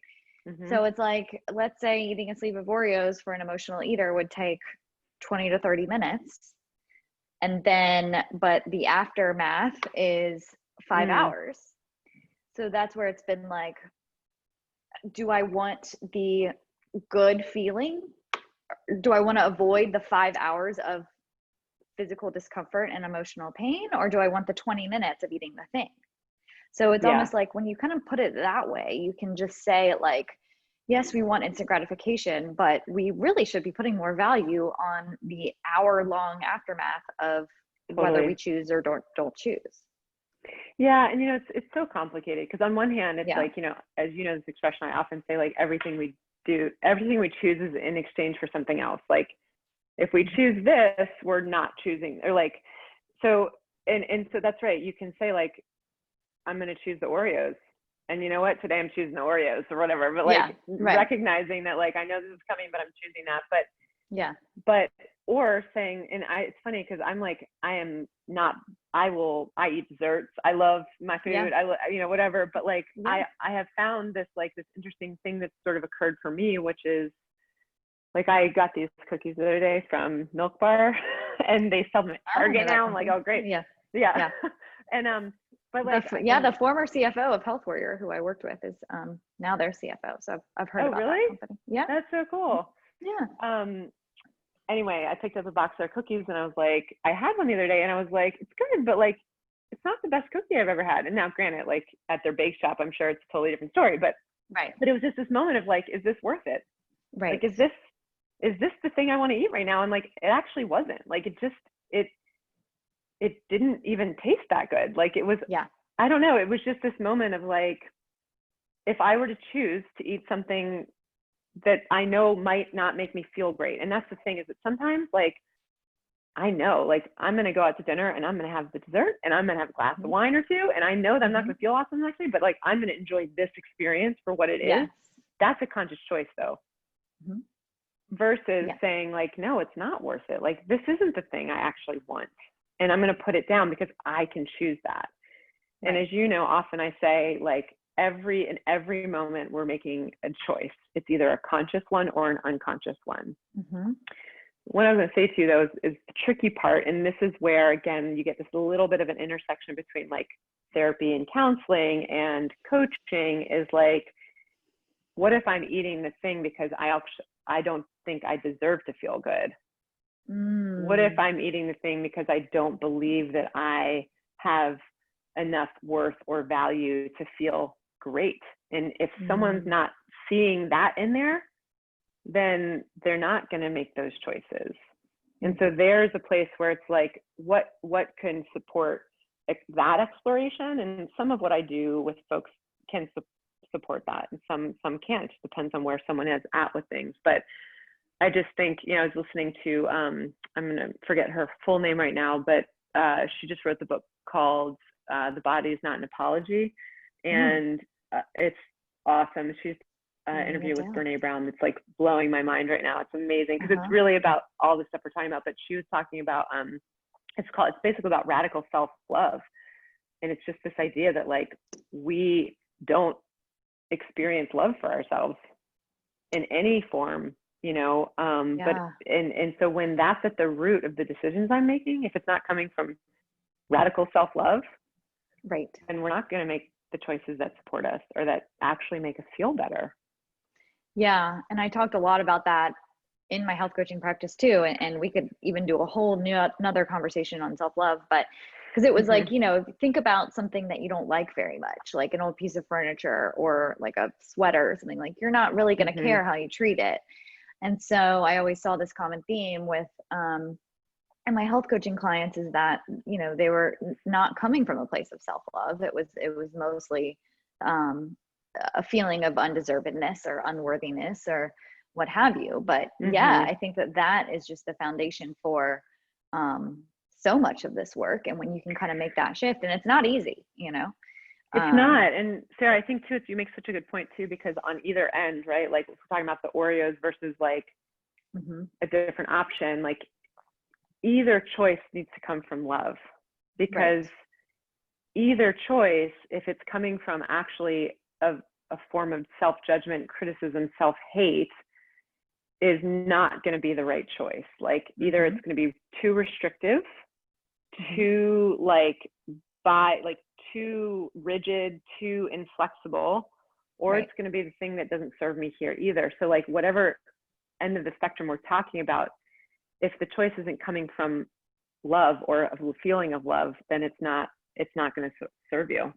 So it's like, let's say eating a sleeve of Oreos for an emotional eater would take 20 to 30 minutes. And then, but the aftermath is 5 hours. So that's where it's been like, do I want the good feeling? Do I want to avoid the 5 hours of physical discomfort and emotional pain? Or do I want the 20 minutes of eating the thing? So it's almost like when you kind of put it that way, you can just say like, yes, we want instant gratification, but we really should be putting more value on the hour-long aftermath of whether we choose or don't choose. Yeah. And, you know, it's so complicated because on one hand, it's like, you know, as you know, this expression I often say, like, everything we choose is in exchange for something else. Like, if we choose this, we're not choosing, or like, so, and so that's right. You can say like, I'm going to choose the Oreos. And you know what? Today I'm choosing the Oreos or whatever. But like recognizing that, like, I know this is coming, but I'm choosing that. But or saying, and it's funny because I'm like, I eat desserts. I love my food. You know, whatever. But like, I have found this interesting thing that's sort of occurred for me, which is like, I got these cookies the other day from Milk Bar and they sell them at Target now. I'm like, oh, great. Yeah. And, but like, the former CFO of Health Warrior, who I worked with, is now their CFO. So I've heard about that company. Yeah. That's so cool. Yeah. Anyway, I picked up a box of their cookies and I was like, I had one the other day and I was like, it's good, but like, it's not the best cookie I've ever had. And now granted, like at their bake shop, I'm sure it's a totally different story, but it was just this moment of like, is this worth it? Like, is this the thing I want to eat right now? And like, it actually wasn't. Like, it didn't even taste that good. Like, it was, I don't know. It was just this moment of like, if I were to choose to eat something that I know might not make me feel great. And that's the thing, is that sometimes like I know, like, I'm going to go out to dinner and I'm going to have the dessert and I'm going to have a glass of wine or two. And I know that I'm not going to feel awesome the next day, but like, I'm going to enjoy this experience for what it is. Yes. That's a conscious choice though. Versus saying like, no, it's not worth it. Like, this isn't the thing I actually want. And I'm going to put it down because I can choose that. And as you know, often I say, like, in every moment we're making a choice. It's either a conscious one or an unconscious one. What I was going to say to you though is the tricky part, and this is where, again, you get this little bit of an intersection between like therapy and counseling and coaching, is like, what if I'm eating the thing because I don't think I deserve to feel good? What if I'm eating the thing because I don't believe that I have enough worth or value to feel great? And if someone's not seeing that in there, then they're not going to make those choices. And so there's a place where it's like, what can support that exploration? And some of what I do with folks can support that, and some can't. It depends on where someone is at with things. But I just think, I was listening to, I'm going to forget her full name right now, but she just wrote the book called The Body Is Not an Apology. And it's awesome. She's interview with Brene Brown that's like blowing my mind right now. It's amazing because it's really about all the stuff we're talking about. But she was talking about, it's basically about radical self-love. And it's just this idea that like, we don't experience love for ourselves in any form, but so when that's at the root of the decisions I'm making, if it's not coming from radical self-love, then we're not going to make the choices that support us or that actually make us feel better. Yeah. And I talked a lot about that in my health coaching practice too. And we could even do a whole another conversation on self-love, but because it was like, think about something that you don't like very much, like an old piece of furniture or like a sweater or something, like you're not really going to care how you treat it. And so I always saw this common theme with, and my health coaching clients is that, they were not coming from a place of self-love. It was mostly, a feeling of undeservedness or unworthiness or what have you. But I think that is just the foundation for so much of this work. And when you can kind of make that shift, and it's not easy, It's not. And Sarah, I think too, you make such a good point too, because on either end, right? Like if we're talking about the Oreos versus like a different option, like either choice needs to come from love, because either choice, if it's coming from actually a form of self-judgment, criticism, self-hate, is not going to be the right choice. Like either it's going to be too restrictive, too too rigid, too inflexible, or it's going to be the thing that doesn't serve me here either. So like whatever end of the spectrum we're talking about, if the choice isn't coming from love or a feeling of love, then it's not going to serve you.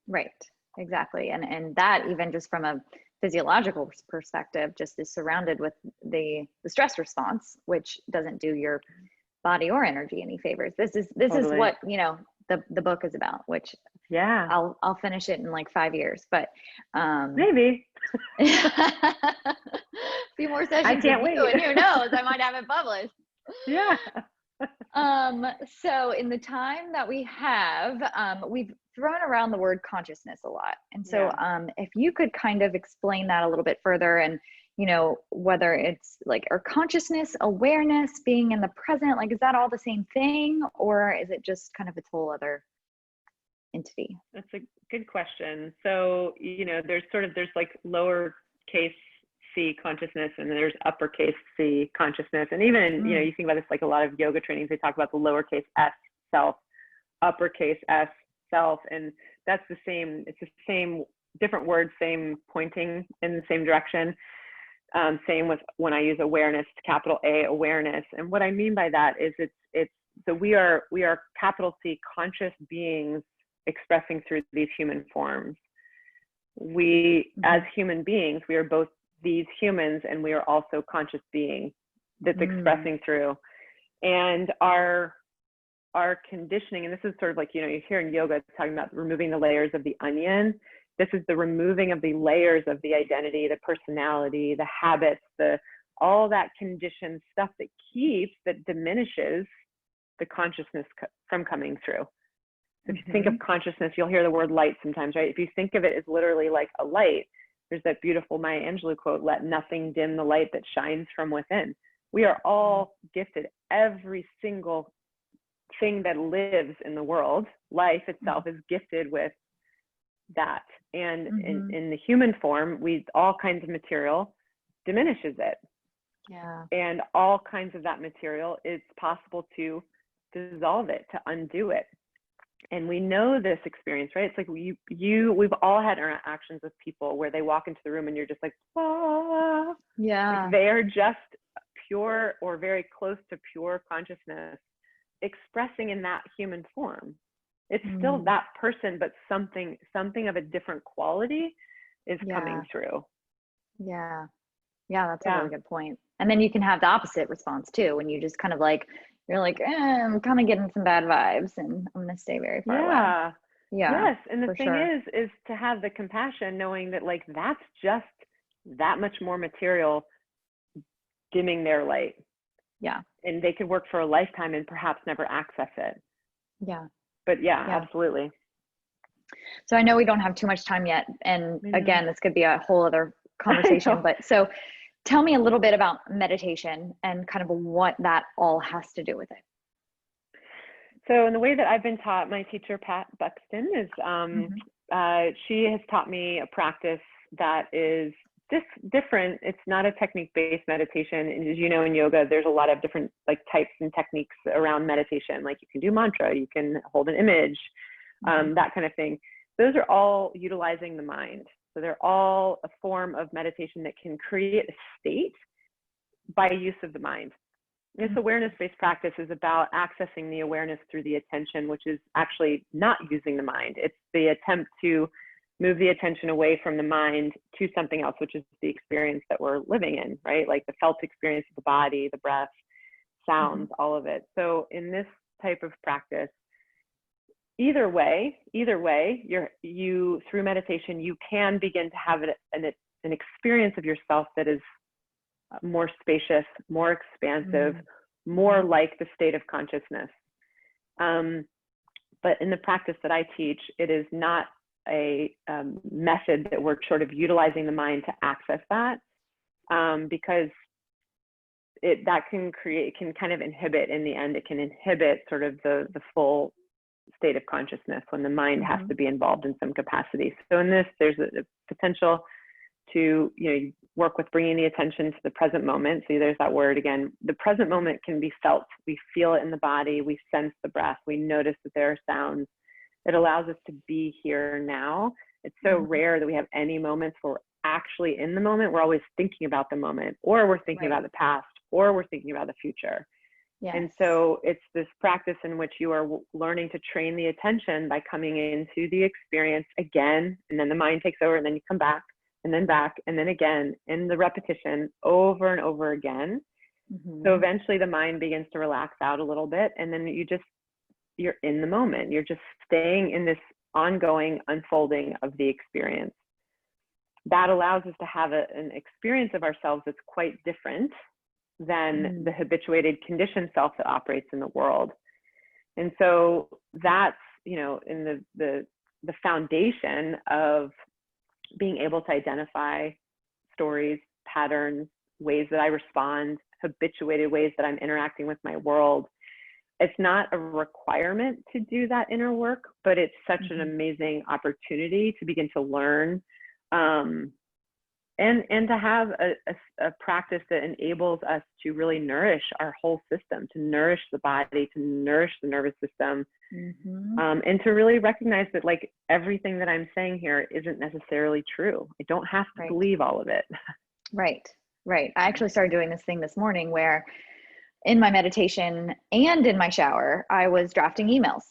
Right. Exactly. And that, even just from a physiological perspective, just is surrounded with the stress response, which doesn't do your body or energy any favors. This is what, the book is about, which I'll finish it in like 5 years, but maybe a few more sessions. I can't wait. And who knows, I might have it published. Yeah. So in the time that we have, we've thrown around the word consciousness a lot. And so if you could kind of explain that a little bit further, and, whether it's like, or consciousness, awareness, being in the present, like, is that all the same thing, or is it just kind of its whole other entity? That's a good question. So, there's like lowercase C consciousness, and then there's uppercase C consciousness. And even, you think about this, like a lot of yoga trainings, they talk about the lowercase s self, uppercase S self. And that's the same, it's the same, different words, same pointing in the same direction. Same with when I use awareness, capital A, awareness. And what I mean by that is so we are capital C conscious beings expressing through these human forms. We, as human beings, we are both these humans, and we are also conscious beings that's expressing through. And our conditioning, and this is sort of like, you hear in yoga, it's talking about removing the layers of the onion. This is the removing of the layers of the identity, the personality, the habits, all that conditioned stuff that diminishes the consciousness from coming through. So if you think of consciousness, you'll hear the word light sometimes, right? If you think of it as literally like a light, there's that beautiful Maya Angelou quote, "Let nothing dim the light that shines from within." We are all gifted. Every single thing that lives in the world, life itself, is gifted with that. And in the human form, all kinds of material diminishes it. Yeah. And all kinds of that material, it's possible to dissolve it, to undo it. And we know this experience, right? It's like we've all had interactions with people where they walk into the room and you're just like, ah. Yeah. Like they are just pure or very close to pure consciousness expressing in that human form. It's still that person, but something of a different quality is coming through. Yeah. Yeah, that's a really good point. And then you can have the opposite response too, when you just kind of like, you're like, I'm kind of getting some bad vibes and I'm going to stay very far away. Yeah. Yes. And the thing is to have the compassion, knowing that like, that's just that much more material dimming their light. Yeah. And they could work for a lifetime and perhaps never access it. Yeah. But yeah, absolutely. So I know we don't have too much time yet. And again, this could be a whole other conversation, but so tell me a little bit about meditation and kind of what that all has to do with it. So in the way that I've been taught, my teacher, Pat Buxton, is she has taught me a practice that is different. It's not a technique-based meditation. And as you know, in yoga, there's a lot of different like types and techniques around meditation. Like you can do mantra, you can hold an image, that kind of thing. Those are all utilizing the mind. So they're all a form of meditation that can create a state by use of the mind. This awareness-based practice is about accessing the awareness through the attention, which is actually not using the mind. It's the attempt to move the attention away from the mind to something else, which is the experience that we're living in, right? Like the felt experience of the body, the breath, sounds, all of it. So in this type of practice, either way, you through meditation, you can begin to have an experience of yourself that is more spacious, more expansive, more like the state of consciousness. But in the practice that I teach, it is not a method that we're sort of utilizing the mind to access that, because that can kind of inhibit, in the end, it can inhibit sort of the full state of consciousness when the mind has to be involved in some capacity. So in this, there's a potential to work with bringing the attention to the present moment. So there's that word again. The present moment can be felt. We feel it in the body. We sense the breath. We notice that there are sounds. It allows us to be here now. It's so rare that we have any moments where we're actually in the moment. We're always thinking about the moment, or we're thinking about the past, or we're thinking about the future. Yes. And so it's this practice in which you are learning to train the attention by coming into the experience again, and then the mind takes over, and then you come back, and then again, in the repetition over and over again. So eventually the mind begins to relax out a little bit, and then you're in the moment. You're just staying in this ongoing unfolding of the experience. That allows us to have an experience of ourselves that's quite different than the habituated conditioned self that operates in the world. And so that's, in the foundation of being able to identify stories, patterns, ways that I respond, habituated ways that I'm interacting with my world. It's not a requirement to do that inner work, but it's such an amazing opportunity to begin to learn, and to have a practice that enables us to really nourish our whole system, to nourish the body, to nourish the nervous system, and to really recognize that like everything that I'm saying here isn't necessarily true. I don't have to believe all of it. Right. I actually started doing this thing this morning where in my meditation and in my shower, I was drafting emails.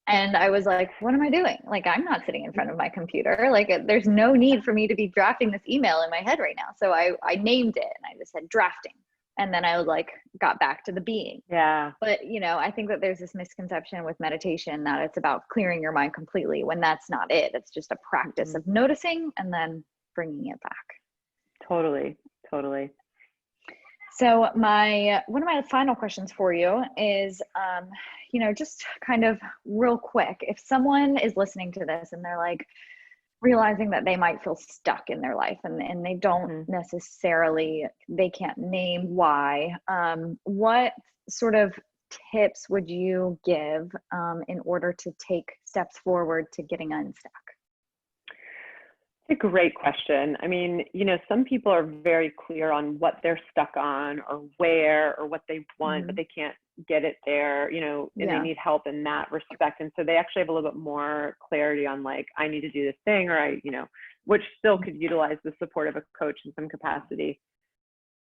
And I was like, what am I doing? Like, I'm not sitting in front of my computer. Like, there's no need for me to be drafting this email in my head right now. So I named it and I just said drafting. And then I was like, got back to the being. Yeah. But, I think that there's this misconception with meditation that it's about clearing your mind completely, when that's not it. It's just a practice of noticing and then bringing it back. Totally. So one of my final questions for you is, just kind of real quick, if someone is listening to this and they're like realizing that they might feel stuck in their life and they don't necessarily, they can't name why, what sort of tips would you give in order to take steps forward to getting unstuck? A great question. I mean, some people are very clear on what they're stuck on or where or what they want, but they can't get it there, and they need help in that respect. And so they actually have a little bit more clarity on like, I need to do this thing, or which still could utilize the support of a coach in some capacity.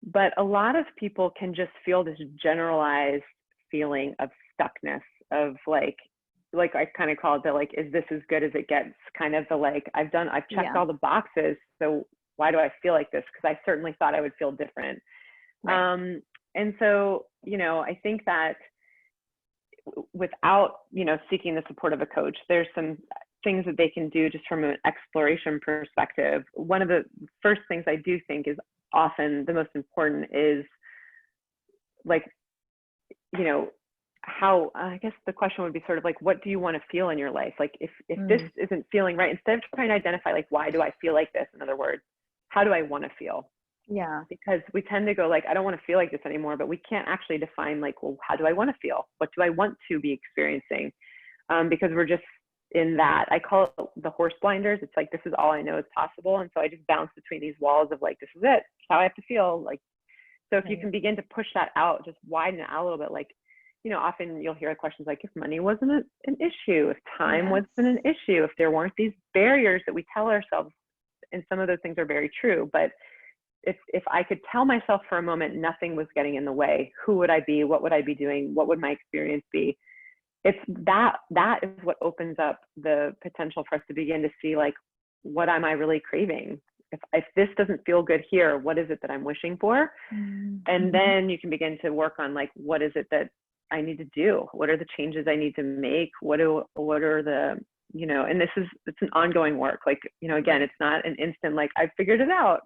But a lot of people can just feel this generalized feeling of stuckness, of like I kind of call it the like, is this as good as it gets? Kind of the like, I've checked all the boxes, so why do I feel like this? Because I certainly thought I would feel different. Right. And so, I think that without, seeking the support of a coach, there's some things that they can do just from an exploration perspective. One of the first things I do think is often the most important is like, how, I guess the question would be sort of like, what do you want to feel in your life? Like if this isn't feeling right, instead of trying to identify like, why do I feel like this? In other words, how do I want to feel? Yeah. Because we tend to go like, I don't want to feel like this anymore, but we can't actually define like, well, how do I want to feel? What do I want to be experiencing? Because we're just in that, I call it the horse blinders. It's like, this is all I know is possible. And so I just bounce between these walls of like, this is it, it's how I have to feel. Like, so if you can begin to push that out, just widen it out a little bit, like, often you'll hear questions like, if money wasn't an issue, if time wasn't an issue, if there weren't these barriers that we tell ourselves, and some of those things are very true, but if I could tell myself for a moment nothing was getting in the way, who would I be? What would I be doing? What would my experience be? It's that is what opens up the potential for us to begin to see like, what am I really craving? If this doesn't feel good here, what is it that I'm wishing for? And then you can begin to work on like, what is it that I need to do? What are the changes I need to make? What are the, and it's an ongoing work. Like, again, it's not an instant, like I figured it out,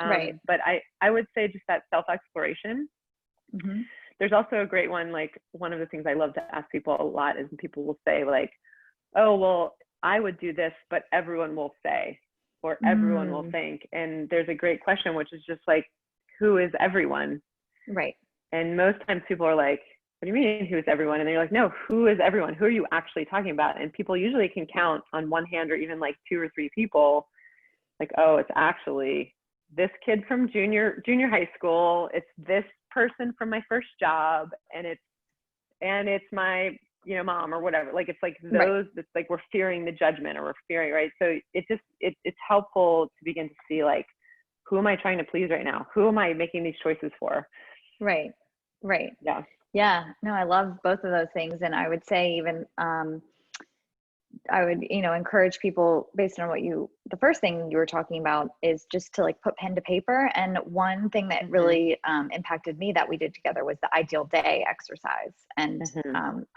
right. But I would say just that self-exploration. There's also a great one. Like one of the things I love to ask people a lot is people will say like, oh, well, I would do this, but everyone will say, or everyone will think. And there's a great question, which is just like, who is everyone? Right. And most times people are like, what do you mean, who is everyone? And they're like, no, who is everyone? Who are you actually talking about? And people usually can count on one hand, or even like 2 or 3 people, like, oh, it's actually this kid from junior high school. It's this person from my first job. And it's my, mom or whatever. Like, it's like those, it's like, we're fearing the judgment, or we're fearing, right? So it's helpful to begin to see like, who am I trying to please right now? Who am I making these choices for? Right. Yeah. Yeah, no, I love both of those things. And I would say even, I would, encourage people based on the first thing you were talking about is just to like put pen to paper. And one thing that really impacted me that we did together was the ideal day exercise. And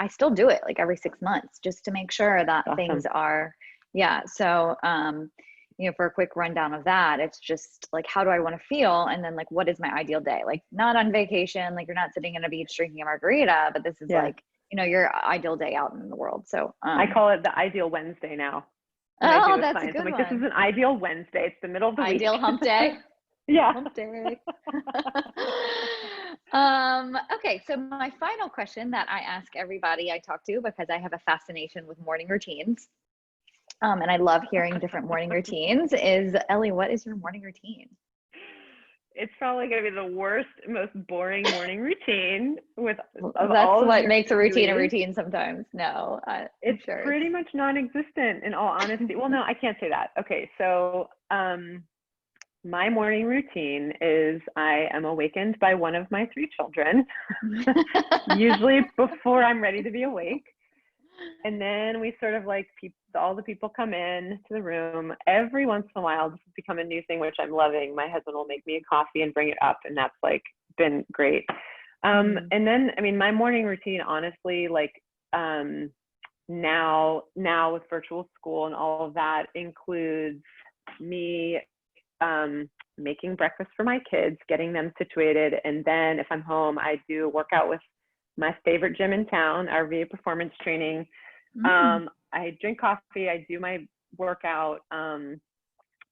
I still do it like every 6 months just to make sure that things are, So, for a quick rundown of that, it's just like, how do I want to feel? And then like, what is my ideal day? Like not on vacation, like you're not sitting on a beach drinking a margarita, but this is like, your ideal day out in the world. So I call it the ideal Wednesday now. Oh, that's a good I'm like, one. this is an ideal Wednesday. It's the middle of the week. Ideal hump day. Yeah. Hump day. Okay. So my final question that I ask everybody I talk to, because I have a fascination with morning routines. And I love hearing different morning routines, is Ellie, what is your morning routine? It's probably going to be the worst, most boring morning routine That's what makes a routine a routine sometimes. No, it's pretty much non-existent in all honesty. Well, no, I can't say that. Okay. So, my morning routine is I am awakened by one of my 3 children, usually before I'm ready to be awake. And then we sort of like, all the people come in to the room. Every once in a while, this has become a new thing, which I'm loving. My husband will make me a coffee and bring it up, and that's like been great. And then, I mean, my morning routine, honestly, like now with virtual school and all of that, includes me making breakfast for my kids, getting them situated. And then if I'm home, I do a workout with my favorite gym in town, our VA performance training. I drink coffee, I do my workout,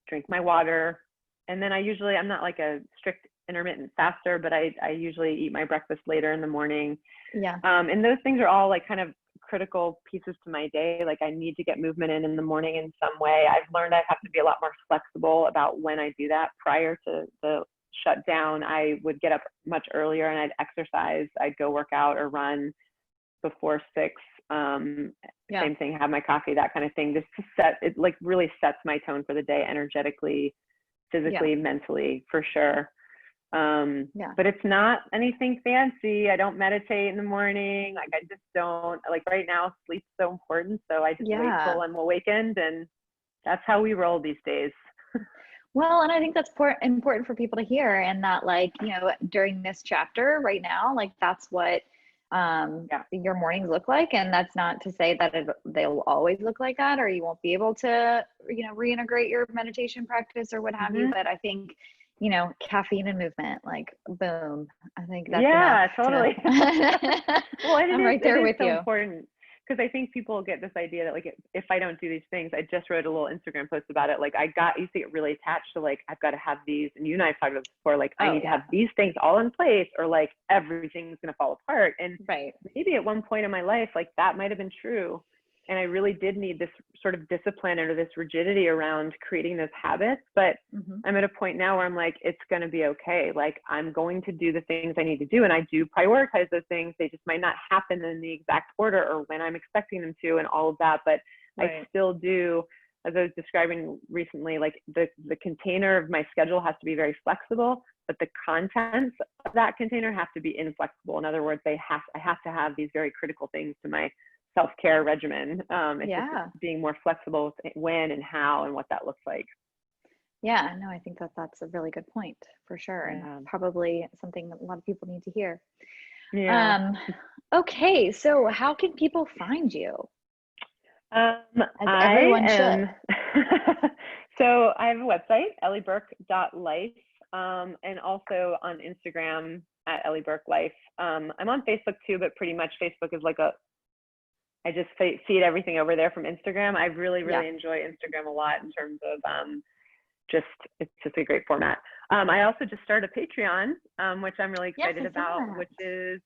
drink my water. And then I'm not like a strict intermittent faster, but I usually eat my breakfast later in the morning. Yeah. And those things are all like kind of critical pieces to my day. Like I need to get movement in the morning in some way. I've learned I have to be a lot more flexible about when I do that. Prior to the shutdown, I would get up much earlier and I'd exercise. I'd go work out or run before 6. Same thing, have my coffee, that kind of thing. Just to set it, like really sets my tone for the day energetically, physically, mentally, for sure. But it's not anything fancy. I don't meditate in the morning. Like I just don't, like right now, sleep's so important. So I just wait till I'm awakened, and that's how we roll these days. Well, and I think that's important for people to hear, and that like, you know, during this chapter right now, like that's what your mornings look like. And that's not to say that they'll always look like that, or you won't be able to, you know, reintegrate your meditation practice or what have you. But I think, you know, caffeine and movement, like boom, I think that's enough totally. Well, I'm right there with you. Important, because I think people get this idea that like if I don't do these things, I just wrote a little Instagram post about it. Like I used to get really attached to like, I've got to have these, and you and I have talked about this before, like I need to have these things all in place, or like everything's gonna fall apart. And maybe at one point in my life, like that might have been true. And I really did need this sort of discipline or this rigidity around creating those habits. But I'm at a point now where I'm like, it's going to be okay. Like I'm going to do the things I need to do. And I do prioritize those things. They just might not happen in the exact order or when I'm expecting them to, and all of that. But I still do, as I was describing recently, like the container of my schedule has to be very flexible, but the contents of that container have to be inflexible. In other words, I have to have these very critical things to my self-care regimen. It's just being more flexible with when and how and what that looks like. Yeah, no, I think that's a really good point for sure. And probably something a lot of people need to hear. Okay, so how can people find you? As everyone should. So I have a website, ellieburke.life, and also on Instagram at ellieburkelife. I'm on Facebook too, but pretty much Facebook is like I just feed everything over there from Instagram. I really enjoy Instagram a lot in terms of it's just a great format. I also just started a Patreon, which I'm really excited about, which is,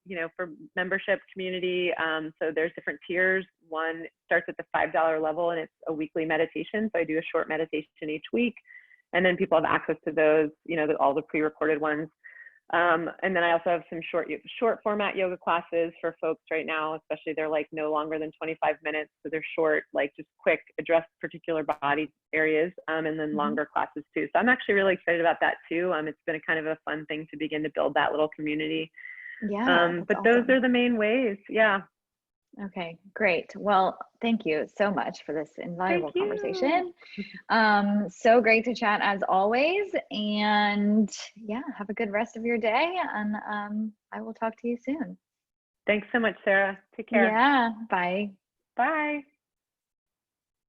you know, for membership community. So there's different tiers. One starts at the $5 level, and it's a weekly meditation. So I do a short meditation each week, and then people have access to those, you know, all the pre-recorded ones. And then I also have some short format yoga classes for folks right now, especially they're like no longer than 25 minutes. So they're short, like just quick, address particular body areas, and then longer classes too. So I'm actually really excited about that too. It's been a kind of a fun thing to begin to build that little community. But those are the main ways. Yeah. Okay, great. Well, thank you so much for this invaluable conversation. So great to chat as always. And have a good rest of your day. And I will talk to you soon. Thanks so much, Sarah. Take care. Yeah, bye. Bye.